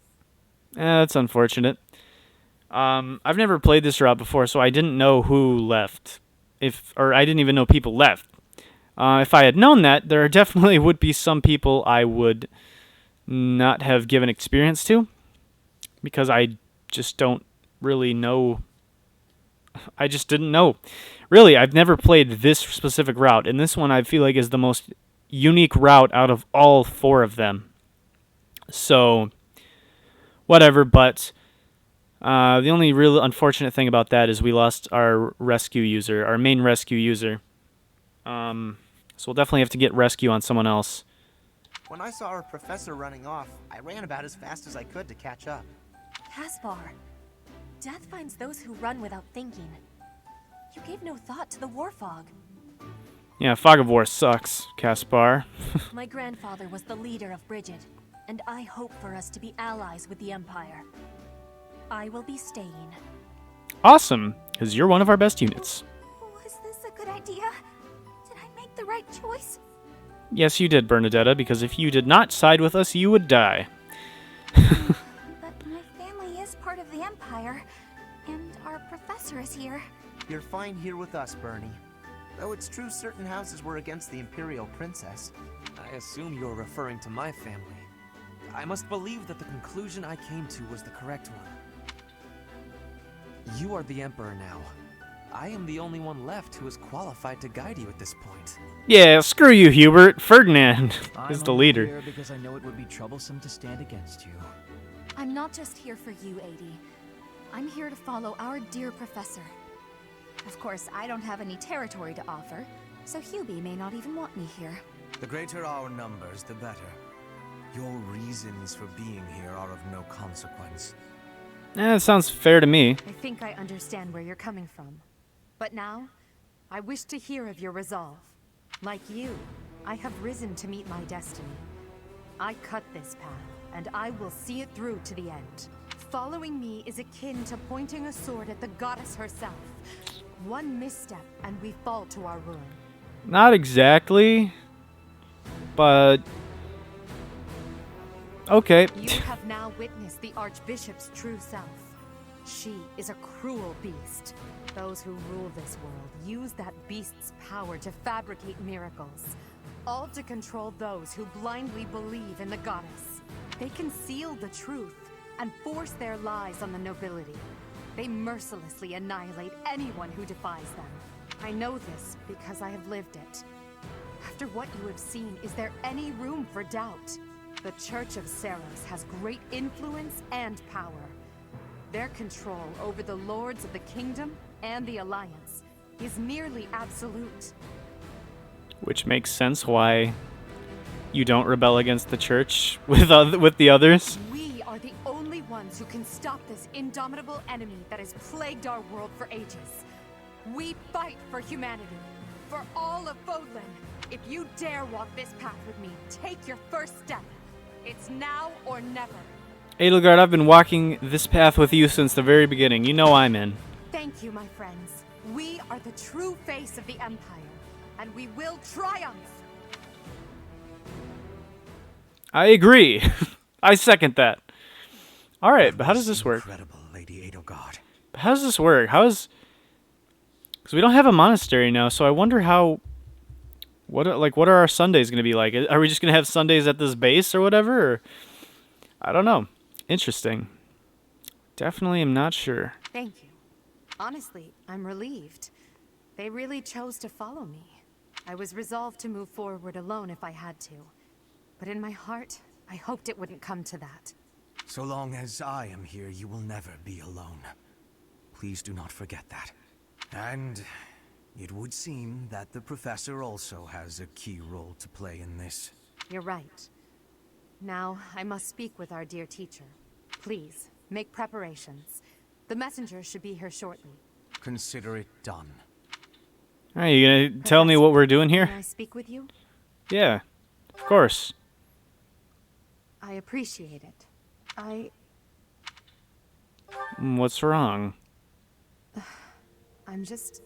[SPEAKER 1] That's unfortunate. I've never played this route before, so I didn't know who left. I didn't even know people left. If I had known that, there definitely would be some people I would not have given experience to, because I just don't really know. I just didn't know. Really, I've never played this specific route, and this one I feel like is the most unique route out of all 4 of them. So, whatever, but the only real unfortunate thing about that is we lost our rescue user, our main rescue user. So we'll definitely have to get rescue on someone else.
[SPEAKER 8] When I saw our professor running off, I ran about as fast as I could to catch up.
[SPEAKER 9] Caspar, death finds those who run without thinking. You gave no thought to the war fog.
[SPEAKER 1] Yeah, Fog of War sucks, Caspar.
[SPEAKER 9] My grandfather was the leader of Bridget, and I hope for us to be allies with the Empire. I will be staying.
[SPEAKER 1] Awesome, because you're one of our best units.
[SPEAKER 9] Was this a good idea? Did I make the right choice?
[SPEAKER 1] Yes, you did, Bernadetta, because if you did not side with us, you would die.
[SPEAKER 9] But my family is part of the Empire, and our professor is here.
[SPEAKER 8] You're fine here with us, Bernie. Though it's true certain houses were against the Imperial Princess.
[SPEAKER 4] I assume you're referring to my family. I must believe that the conclusion I came to was the correct one. You are the Emperor now. I am the only one left who is qualified to guide you at this point.
[SPEAKER 1] Yeah, screw you, Hubert. Ferdinand is the leader.
[SPEAKER 5] I'm here because I know it would be troublesome to stand against you.
[SPEAKER 9] I'm not just here for you, Adie. I'm here to follow our dear professor. Of course, I don't have any territory to offer, so Hubie may not even want me here.
[SPEAKER 2] The greater our numbers, the better. Your reasons for being here are of no consequence.
[SPEAKER 1] That sounds fair to me.
[SPEAKER 3] I think I understand where you're coming from. But now, I wish to hear of your resolve. Like you, I have risen to meet my destiny. I cut this path, and I will see it through to the end. Following me is akin to pointing a sword at the goddess herself. One misstep, and we fall to our ruin.
[SPEAKER 1] Not exactly, but okay.
[SPEAKER 3] You have now witnessed the Archbishop's true self. She is a cruel beast. Those who rule this world use that beast's power to fabricate miracles, all to control those who blindly believe in the goddess. They conceal the truth and force their lies on the nobility. They mercilessly annihilate anyone who defies them. I know this because I have lived it. After what you have seen, is there any room for doubt? The Church of Seros has great influence and power. Their control over the lords of the kingdom and the Alliance is nearly absolute.
[SPEAKER 1] Which makes sense why you don't rebel against the church with the others.
[SPEAKER 3] We are the only ones who can stop this indomitable enemy that has plagued our world for ages. We fight for humanity, for all of Fodlan. If you dare walk this path with me, take your first step. It's now or never.
[SPEAKER 1] Edelgard, I've been walking this path with you since the very beginning. You know I'm in.
[SPEAKER 3] Thank you, my friends. We are the true face of the Empire, and we will triumph.
[SPEAKER 1] I agree. I second that. All right, but how does this work?
[SPEAKER 2] Incredible, Lady Edelgard.
[SPEAKER 1] How does this work? Because we don't have a monastery now, so I wonder how. What are our Sundays going to be like? Are we just going to have Sundays at this base or whatever? Or, I don't know. Interesting. Definitely am not sure.
[SPEAKER 3] Thank you. Honestly, I'm relieved. They really chose to follow me. I was resolved to move forward alone if I had to. But in my heart, I hoped it wouldn't come to that.
[SPEAKER 2] So long as I am here, you will never be alone. Please do not forget that. And it would seem that the professor also has a key role to play in this.
[SPEAKER 3] You're right. Now, I must speak with our dear teacher. Please, make preparations. The messenger should be here shortly.
[SPEAKER 2] Consider it done.
[SPEAKER 1] All right, you going to tell me what we're doing here?
[SPEAKER 3] Can I speak with you?
[SPEAKER 1] Yeah, of course.
[SPEAKER 3] I appreciate it.
[SPEAKER 1] What's wrong?
[SPEAKER 3] I'm just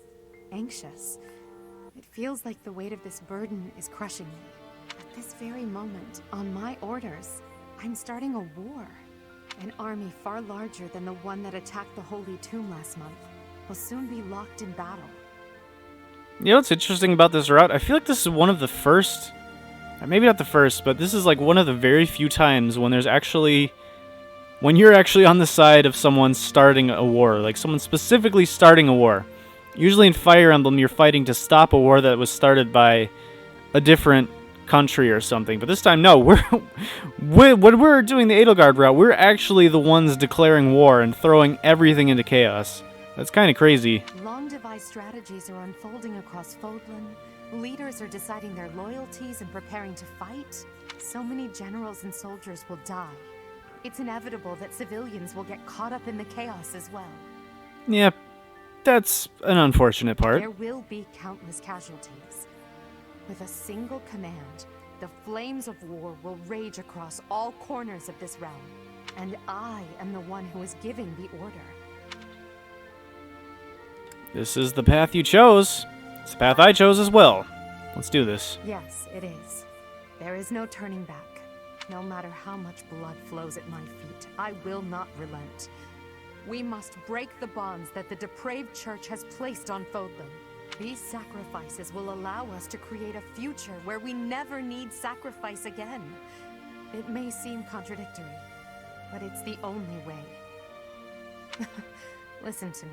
[SPEAKER 3] anxious. It feels like the weight of this burden is crushing me. At this very moment, on my orders, I'm starting a war. An army far larger than the one that attacked the Holy Tomb last month will soon be locked in battle.
[SPEAKER 1] You know what's interesting about this route? I feel like this is one of the first, maybe not the first, but this is like one of the very few times when when you're actually on the side of someone starting a war, like someone specifically starting a war. Usually in Fire Emblem, you're fighting to stop a war that was started by a different country or something. But this time, no, when we're doing the Edelgard route, we're actually the ones declaring war and throwing everything into chaos. That's kind of crazy.
[SPEAKER 3] Long-devised strategies are unfolding across Fodlan. Leaders are deciding their loyalties and preparing to fight. So many generals and soldiers will die. It's inevitable that civilians will get caught up in the chaos as well.
[SPEAKER 1] Yeah, that's an unfortunate part.
[SPEAKER 3] There will be countless casualties. With a single command, the flames of war will rage across all corners of this realm. And I am the one who is giving the order.
[SPEAKER 1] This is the path you chose. It's the path I chose as well. Let's do this.
[SPEAKER 3] Yes, it is. There is no turning back. No matter how much blood flows at my feet, I will not relent. We must break the bonds that the depraved church has placed on Fodlan. These sacrifices will allow us to create a future where we never need sacrifice again. It may seem contradictory, but it's the only way. Listen to me.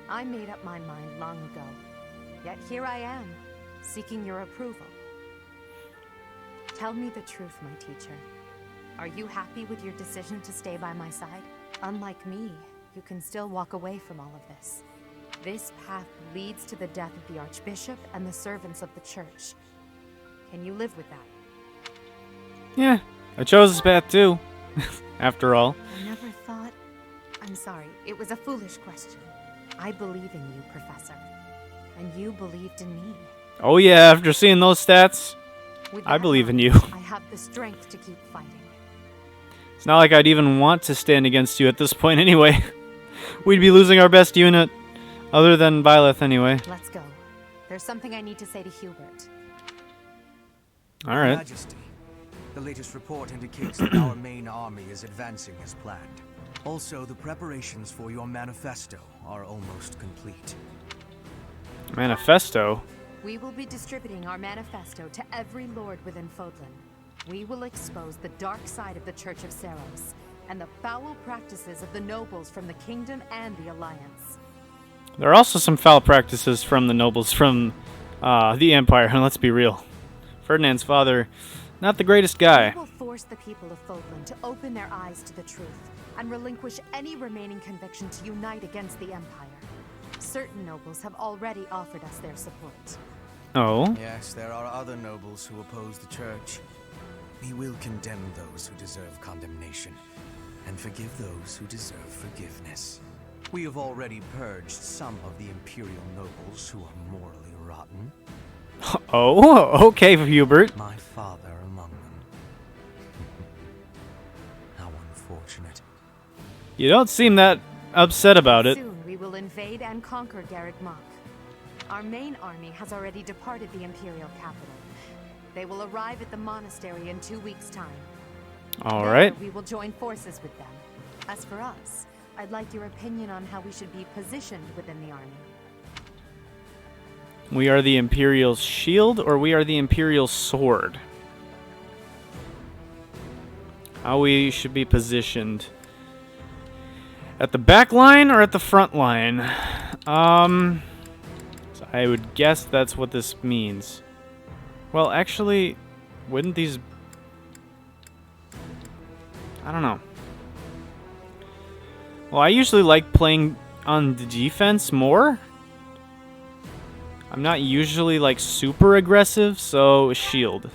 [SPEAKER 3] I made up my mind long ago. Yet here I am, seeking your approval. Tell me the truth, my teacher. Are you happy with your decision to stay by my side? Unlike me, you can still walk away from all of this. This path leads to the death of the Archbishop and the servants of the Church. Can you live with that?
[SPEAKER 1] Yeah, I chose this path too. After all.
[SPEAKER 3] I never thought... I'm sorry, it was a foolish question. I believe in you, Professor. And you believed in me.
[SPEAKER 1] Oh yeah, after seeing those stats,
[SPEAKER 3] With
[SPEAKER 1] I
[SPEAKER 3] that
[SPEAKER 1] believe in you.
[SPEAKER 3] I have the strength to keep fighting.
[SPEAKER 1] It's not like I'd even want to stand against you at this point anyway. We'd be losing our best unit, other than Byleth anyway.
[SPEAKER 3] Let's go. There's something I need to say to Hubert.
[SPEAKER 1] Alright.
[SPEAKER 2] Majesty, the latest report indicates that our main army is advancing as planned. Also, the preparations for your manifesto are almost complete.
[SPEAKER 1] Manifesto?
[SPEAKER 3] We will be distributing our manifesto to every lord within Fodlan. We will expose the dark side of the Church of Seros and the foul practices of the nobles from the Kingdom and the Alliance.
[SPEAKER 1] There are also some foul practices from the nobles from the Empire, and let's be real. Ferdinand's father Not the greatest guy.
[SPEAKER 3] We will force the people of Fodlan to open their eyes to the truth and relinquish any remaining conviction to unite against the Empire. Certain nobles have already offered us their support.
[SPEAKER 1] Oh?
[SPEAKER 2] Yes, there are other nobles who oppose the Church. We will condemn those who deserve condemnation, and forgive those who deserve forgiveness. We have already purged some of the Imperial nobles who are morally rotten.
[SPEAKER 1] Oh, okay, Hubert.
[SPEAKER 2] My father among them. How unfortunate.
[SPEAKER 1] You don't seem that upset about it.
[SPEAKER 3] Soon we will invade and conquer Garreg Mach. Our main army has already departed the Imperial capital. They will arrive at the monastery in 2 weeks' time.
[SPEAKER 1] All
[SPEAKER 3] There,
[SPEAKER 1] right.
[SPEAKER 3] we will join forces with them. As for us, I'd like your opinion on how we should be positioned within the army.
[SPEAKER 1] We are the Imperial shield, or we are the Imperial sword? How we should be positioned. At the back line or at the front line? So I would guess that's what this means. Well, actually, wouldn't these... I don't know. Well, I usually like playing on the defense more. I'm not usually, like, super aggressive, so shield.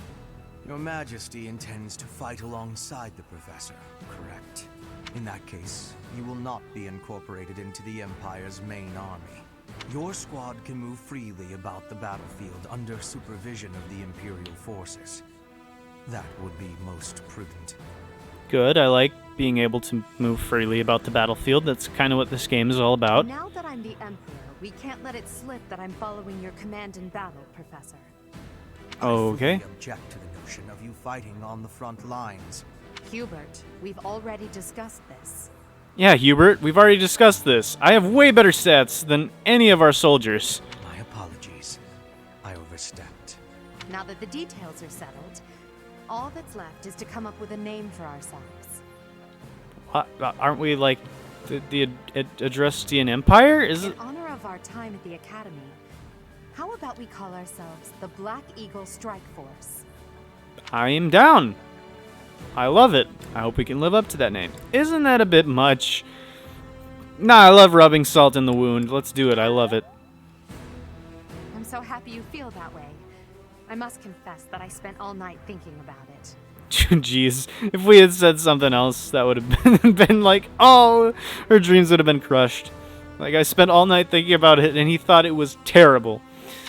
[SPEAKER 2] Your Majesty intends to fight alongside the Professor, correct? In that case, you will not be incorporated into the Empire's main army. Your squad can move freely about the battlefield under supervision of the Imperial forces. That would be most prudent.
[SPEAKER 1] Good, I like being able to move freely about the battlefield. That's kind of what this game is all about.
[SPEAKER 3] Now that I'm the Emperor, we can't let it slip that I'm following your command in battle, Professor.
[SPEAKER 1] Okay.
[SPEAKER 2] I fully object to the notion of you fighting on the front lines.
[SPEAKER 3] Hubert, we've already discussed this.
[SPEAKER 1] Yeah, Hubert, we've already discussed this. I have way better stats than any of our soldiers.
[SPEAKER 2] My apologies. I overstepped.
[SPEAKER 3] Now that the details are settled, all that's left is to come up with a name for ourselves.
[SPEAKER 1] What? Aren't we, like, the Adrustian Empire? Is it?
[SPEAKER 3] In honor of our time at the Academy, how about we call ourselves the Black Eagle Strike Force?
[SPEAKER 1] I am down. I love it. I hope we can live up to that name. Isn't that a bit much? Nah, I love rubbing salt in the wound. Let's do it. I love it.
[SPEAKER 3] I'm so happy you feel that way. I must confess that I spent all night thinking about it.
[SPEAKER 1] Jeez, if we had said something else, that would have been like, oh, her dreams would have been crushed. Like, I spent all night thinking about it, and he thought it was terrible.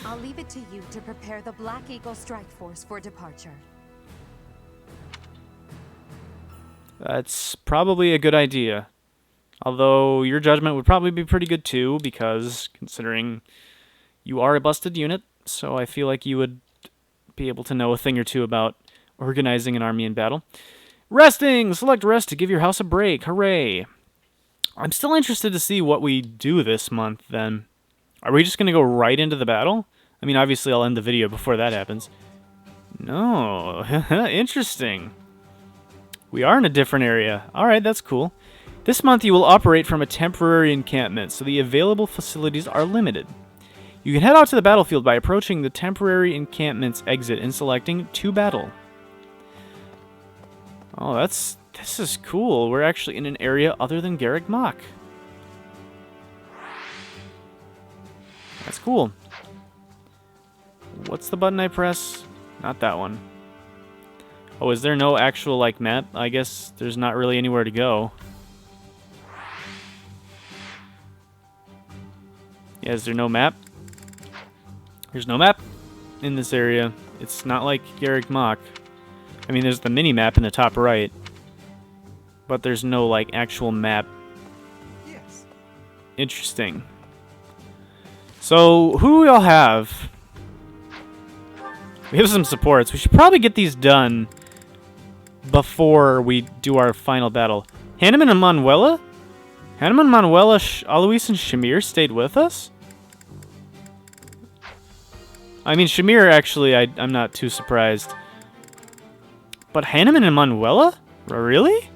[SPEAKER 3] I'll leave it to you to prepare the Black Eagle Strike Force for departure.
[SPEAKER 1] That's probably a good idea. Although, your judgment would probably be pretty good too, because considering you are a busted unit, so I feel like you would be able to know a thing or two about organizing an army in battle. Resting! Select rest to give your house a break. Hooray! I'm still interested to see what we do this month, then. Are we just going to go right into the battle? I mean, obviously I'll end the video before that happens. No. Interesting. We are in a different area. Alright, that's cool. This month you will operate from a temporary encampment, so the available facilities are limited. You can head out to the battlefield by approaching the temporary encampment's exit and selecting to battle. Oh, this is cool. We're actually in an area other than Garreg Mach. That's cool. What's the button I press? Not that one. Oh, is there no actual, like, map? I guess there's not really anywhere to go. Yeah, is there no map? There's no map in this area. It's not like Garreg Mach. I mean, there's the mini-map in the top right. But there's no, like, actual map.
[SPEAKER 8] Yes.
[SPEAKER 1] Interesting. So, who do we all have? We have some supports. We should probably get these done before we do our final battle. Hanneman and Manuela? Hanneman, Manuela, Alois, and Shamir stayed with us? I mean, Shamir, actually, I'm not too surprised. But Hanneman and Manuela? Really?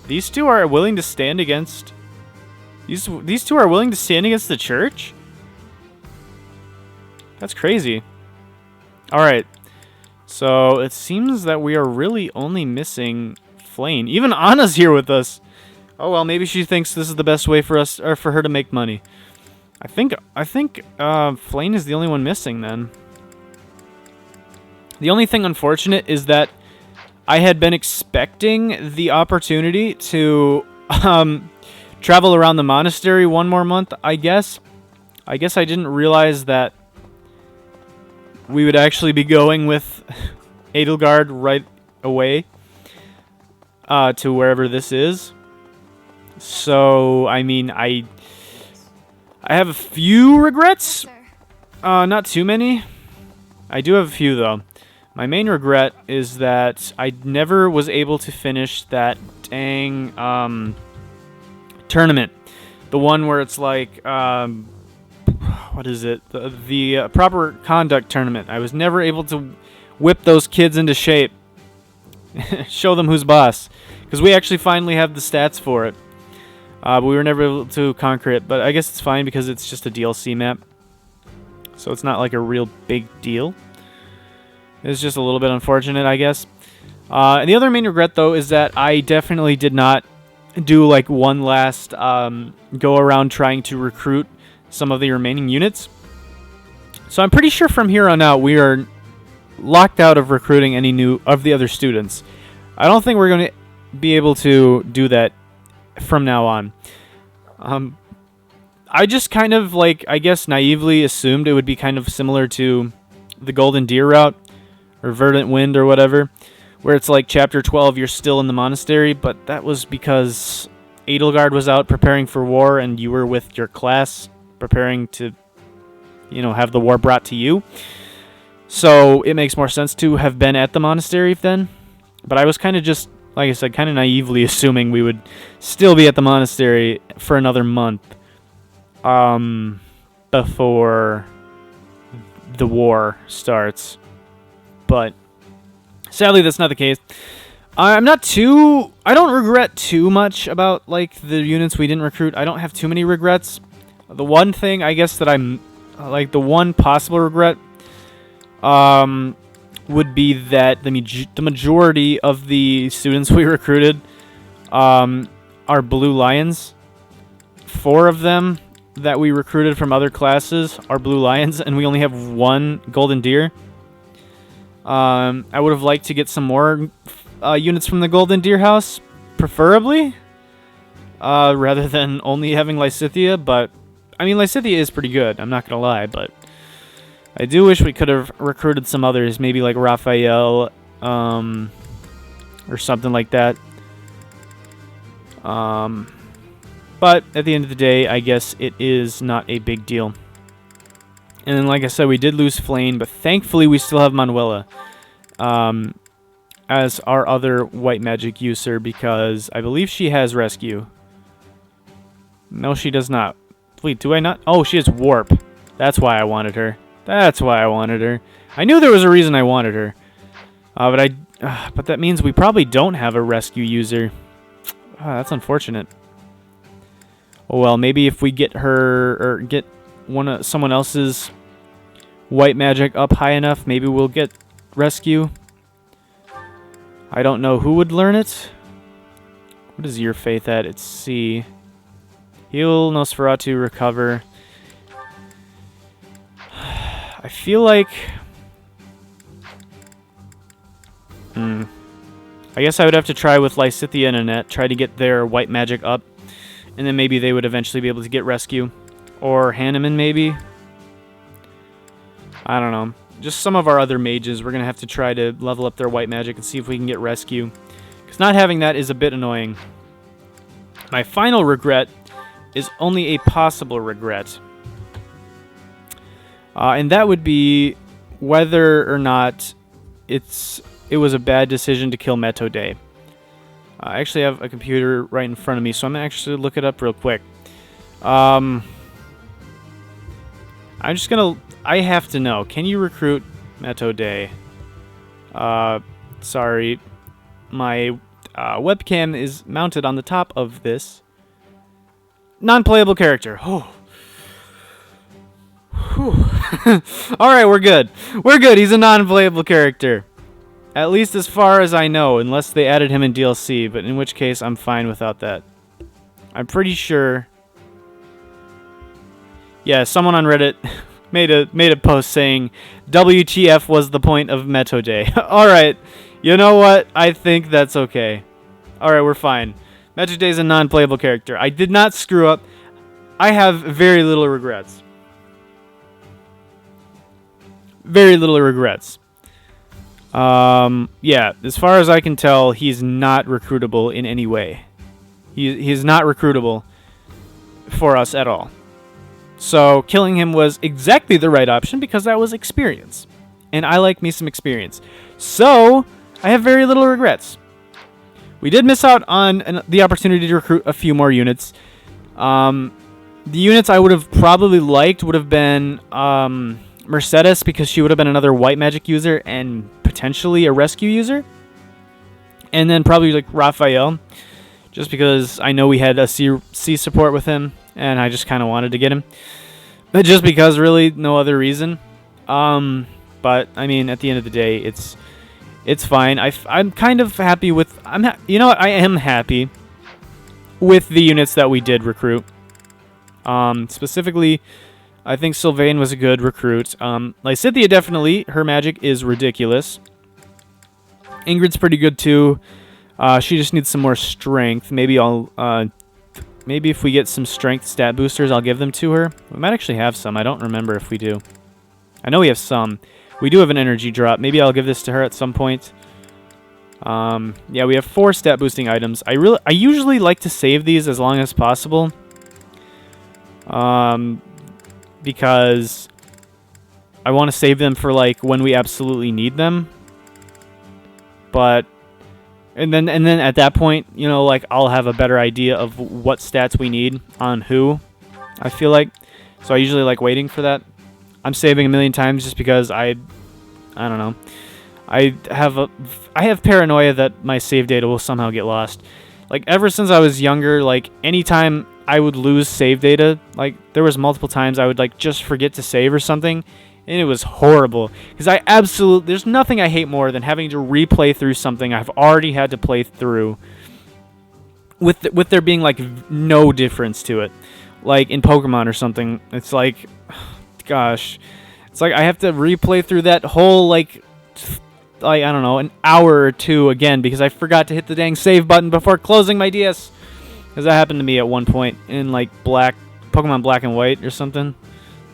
[SPEAKER 1] These two are willing to stand against... These two are willing to stand against the church? That's crazy. Alright. So it seems that we are really only missing Flane. Even Anna's here with us. Oh well, maybe she thinks this is the best way for us, or for her to make money. I think Flane is the only one missing then. The only thing unfortunate is that I had been expecting the opportunity to travel around the monastery one more month, I guess. I didn't realize that we would actually be going with Edelgard right away to wherever this is. So, I mean, I have a few regrets. Not too many. I do have a few, though. My main regret is that I never was able to finish that dang tournament. The one where it's like, what is it? The proper conduct tournament. I was never able to whip those kids into shape. Show them who's boss. Because we actually finally have the stats for it. But we were never able to conquer it. But I guess it's fine because it's just a DLC map. So it's not like a real big deal. It's just a little bit unfortunate, I guess. And the other main regret, though, is that I definitely did not do like one last go around trying to recruit some of the remaining units. So I'm pretty sure from here on out we are locked out of recruiting any new of the other students. I don't think we're going to be able to do that from now on. I just kind of like, I guess, naively assumed it would be kind of similar to the Golden Deer route or Verdant Wind or whatever, where it's like chapter 12 you're still in the monastery, but that was because Edelgard was out preparing for war and you were with your class preparing to, you know, have the war brought to you. So it makes more sense to have been at the monastery then. But I was kind of just, like I said, kind of naively assuming we would still be at the monastery for another month before the war starts. But sadly, that's not the case. I don't regret too much about like the units we didn't recruit. I don't have too many regrets. The one thing, I guess, that I'm like the one possible regret would be that the majority of the students we recruited are Blue Lions. 4 of them that we recruited from other classes are Blue Lions, and we only have 1 Golden Deer. I would have liked to get some more units from the Golden Deer house, preferably, rather than only having Lysithea, but, I mean, Lysithea is pretty good, I'm not gonna lie, but I do wish we could have recruited some others, maybe like Raphael, or something like that. But at the end of the day, I guess it is not a big deal. And then, like I said, we did lose Flane, but thankfully we still have Manuela as our other white magic user, because I believe she has rescue. No, she does not. Wait, do I not? Oh, she has warp. That's why I wanted her. That's why I wanted her. I knew there was a reason I wanted her. But that means we probably don't have a rescue user. That's unfortunate. Oh well, maybe if we get her, or get someone else's white magic up high enough, maybe we'll get rescue. I don't know who would learn it. What is your faith at? It's C. Heal, Nosferatu, recover. I feel like... I guess I would have to try with Lysithea and Annette, try to get their white magic up. And then maybe they would eventually be able to get rescue. Or Hanneman, maybe. I don't know. Just some of our other mages, we're going to have to try to level up their white magic and see if we can get rescue. Because not having that is a bit annoying. My final regret is only a possible regret. And that would be whether or not it was a bad decision to kill Metodey. I actually have a computer right in front of me, so I'm going to actually look it up real quick. I'm just going to... I have to know. Can you recruit Metodey? Sorry. My webcam is mounted on the top of this. Non-playable character. Oh. Alright, we're good. We're good. He's a non-playable character. At least as far as I know, unless they added him in DLC, but in which case I'm fine without that. I'm pretty sure... Yeah, someone on Reddit made a post saying, WTF was the point of Metodey. Alright, you know what? I think that's okay. Alright, we're fine. Metodey's a non-playable character. I did not screw up. I have very little regrets. Very little regrets. Yeah, as far as I can tell, he's not recruitable in any way. He's not recruitable for us at all. So killing him was exactly the right option because that was experience. And I like me some experience. So I have very little regrets. We did miss out on the opportunity to recruit a few more units. The units I would have probably liked would have been Merciless, because she would have been another white magic user and potentially a rescue user. And then probably like Raphael, just because I know we had a C support with him and I just kind of wanted to get him. But just because, really, no other reason. But I mean, at the end of the day, it's fine. I'm kind of happy with... you know what? I am happy with the units that we did recruit. Specifically, I think Sylvain was a good recruit. Lysithea, definitely. Her magic is ridiculous. Ingrid's pretty good, too. She just needs some more strength. Maybe maybe if we get some strength stat boosters, I'll give them to her. We might actually have some. I don't remember if we do. I know we have some. We do have an energy drop. Maybe I'll give this to her at some point. Yeah, we have 4 stat boosting items. I usually like to save these as long as possible. Because I want to save them for like when we absolutely need them. But and then at that point, you know, like I'll have a better idea of what stats we need on who, I feel like. So I usually like waiting for that. I'm saving a million times just because I don't know. I have paranoia that my save data will somehow get lost. Like ever since I was younger, like anytime I would lose save data, like there was multiple times I would like just forget to save or something, and it was horrible because there's nothing I hate more than having to replay through something I've already had to play through with there being like no difference to it. Like in Pokemon or something, it's like, gosh, it's like I have to replay through that whole like I don't know, an hour or two again because I forgot to hit the dang save button before closing my DS. Because that happened to me at one point in like Pokemon Black and White or something.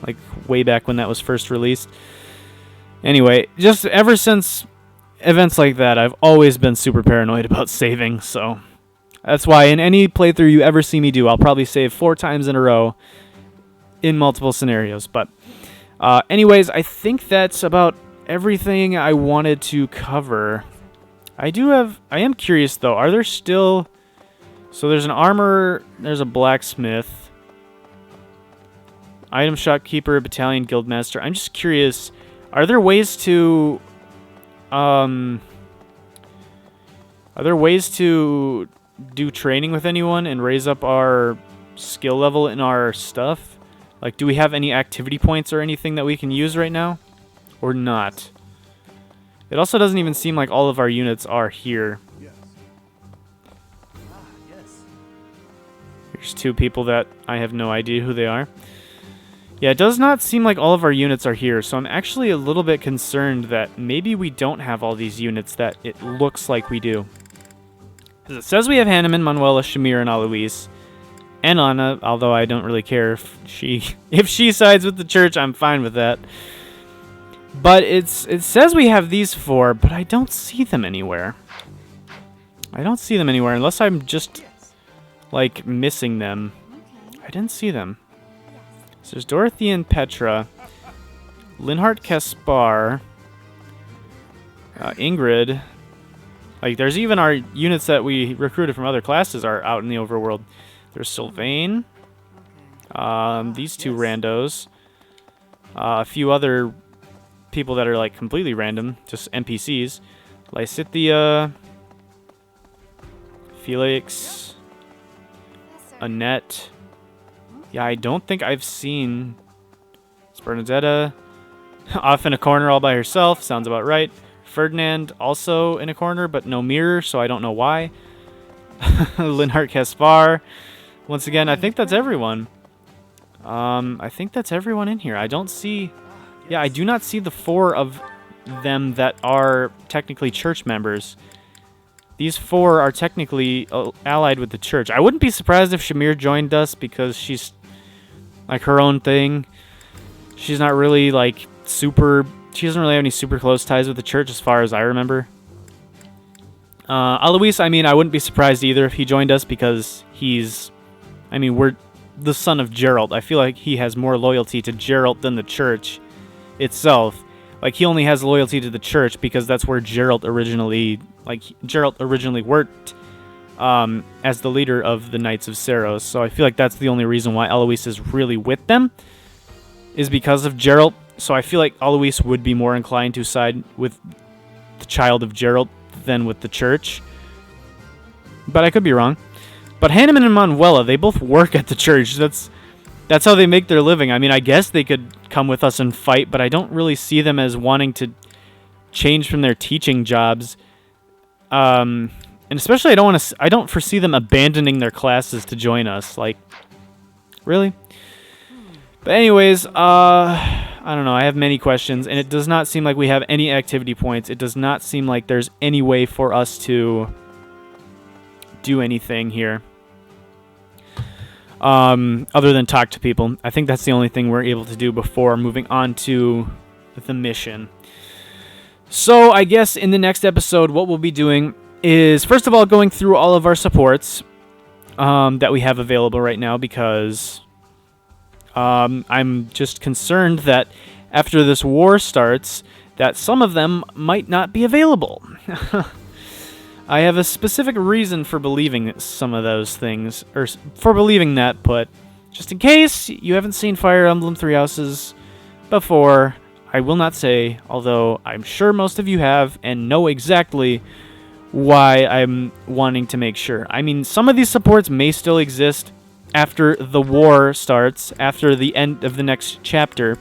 [SPEAKER 1] Like way back when that was first released. Anyway, just ever since events like that, I've always been super paranoid about saving. So that's why in any playthrough you ever see me do, I'll probably save 4 times in a row in multiple scenarios. But anyways, I think that's about everything I wanted to cover. I am curious though, are there still... So there's an armor, there's a blacksmith, item shopkeeper, battalion guildmaster. I'm just curious, are there ways to do training with anyone and raise up our skill level in our stuff? Like, do we have any activity points or anything that we can use right now? Or not? It also doesn't even seem like all of our units are here. There's 2 people that I have no idea who they are. Yeah, it does not seem like all of our units are here, so I'm actually a little bit concerned that maybe we don't have all these units that it looks like we do. Because it says we have Hanneman, Manuela, Shamir, and Alois. And Anna, although I don't really care if she sides with the church, I'm fine with that. But it says we have these 4, but I don't see them anywhere. I don't see them anywhere unless I'm just... like missing them. I didn't see them. So there's Dorothy and Petra, Linhart, Caspar, Ingrid. Like there's even our units that we recruited from other classes are out in the overworld. There's Sylvain, these 2 randos, a few other people that are like completely random, just NPCs. Lysithea, Felix, Annette. Yeah, I don't think I've seen Bernadetta off in a corner all by herself. Sounds about right. Ferdinand also in a corner, but no mirror, so I don't know why. Linhart Caspar. Once again, I think that's everyone. I think that's everyone in here. I don't see... Yeah, I do not see the 4 of them that are technically church members. These 4 are technically allied with the church. I wouldn't be surprised if Shamir joined us because she's like her own thing. She's not really like super... She doesn't really have any super close ties with the church as far as I remember. Alois, I mean, I wouldn't be surprised either if he joined us because he's... I mean, we're the son of Geralt. I feel like he has more loyalty to Geralt than the church itself. Like, he only has loyalty to the church because that's where Geralt originally... Like, Geralt originally worked as the leader of the Knights of Seiros. So I feel like that's the only reason why Alois is really with them, is because of Geralt. So I feel like Alois would be more inclined to side with the child of Geralt than with the church. But I could be wrong. But Hanneman and Manuela, they both work at the church. That's how they make their living. I mean, I guess they could come with us and fight, but I don't really see them as wanting to change from their teaching jobs. And especially I don't foresee them abandoning their classes to join us. Like, really? But anyways, I don't know. I have many questions, and it does not seem like we have any activity points. It does not seem like there's any way for us to do anything here. Other than talk to people. I think that's the only thing we're able to do before moving on to the mission. So I guess in the next episode, what we'll be doing is, first of all, going through all of our supports that we have available right now, because I'm just concerned that after this war starts, that some of them might not be available. I have a specific reason for believing some of those things, or for believing that, but just in case you haven't seen Fire Emblem Three Houses before, I will not say, although I'm sure most of you have and know exactly why I'm wanting to make sure. I mean, some of these supports may still exist after the war starts, after the end of the next chapter,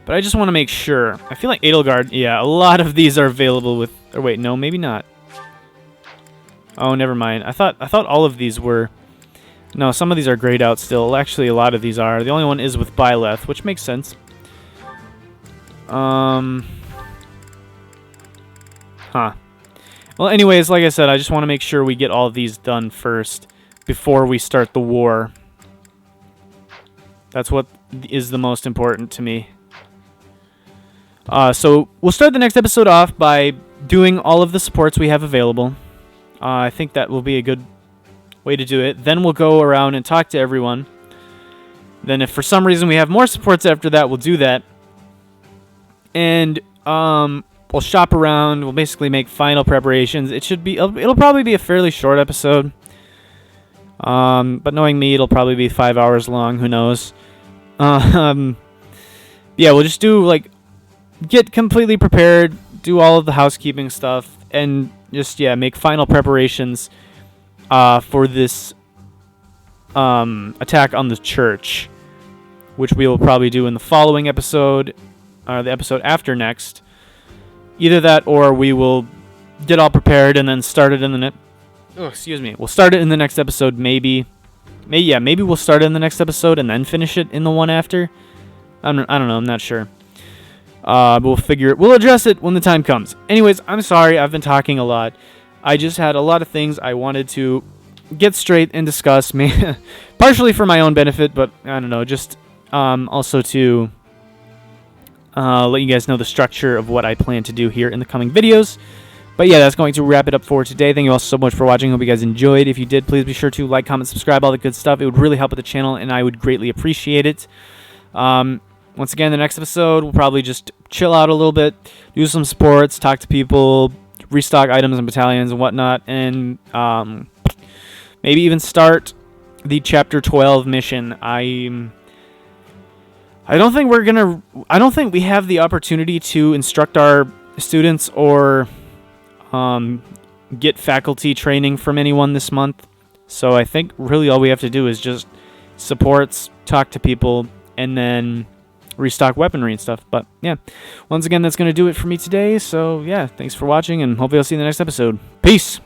[SPEAKER 1] but I just want to make sure. I feel like Edelgard, yeah, a lot of these are available with... Or wait, no, maybe not. Oh, never mind. I thought all of these were... No, some of these are grayed out still. Actually, a lot of these are. The only one is with Byleth, which makes sense. Huh. Well, anyways, like I said, I just want to make sure we get all of these done first before we start the war. That's what is the most important to me. So we'll start the next episode off by doing all of the supports we have available. I think that will be a good way to do it. Then we'll go around and talk to everyone. Then if for some reason we have more supports after that, we'll do that. And we'll shop around. We'll basically make final preparations. It'll probably be a fairly short episode. But knowing me, it'll probably be 5 hours long. Who knows? Yeah, we'll just do like... Get completely prepared, do all of the housekeeping stuff, and just, yeah, make final preparations for this attack on the church, which we will probably do in the following episode, or the episode after next. Either that, or we will get all prepared and then start it in the We'll start it in the next episode, maybe. Maybe we'll start it in the next episode and then finish it in the one after. I don't know, I'm not sure. We'll address it when the time comes. Anyways, I'm sorry, I've been talking a lot. I just had a lot of things I wanted to get straight and discuss, partially for my own benefit, but I don't know, just also to let you guys know the structure of what I plan to do here in the coming videos. But yeah, that's going to wrap it up for today. Thank you all so much for watching. Hope you guys enjoyed. If you did, please be sure to like, comment, subscribe, all the good stuff. It would really help with the channel, and I would greatly appreciate it. Once again, the next episode, we'll probably just chill out a little bit, do some sports, talk to people, restock items and battalions and whatnot, and maybe even start the Chapter 12 mission. I don't think we have the opportunity to instruct our students or get faculty training from anyone this month. So I think really all we have to do is just supports, talk to people, and then restock weaponry and stuff. But yeah, once again, that's going to do it for me today. So yeah, thanks for watching, and hopefully I'll see you in the next episode. Peace!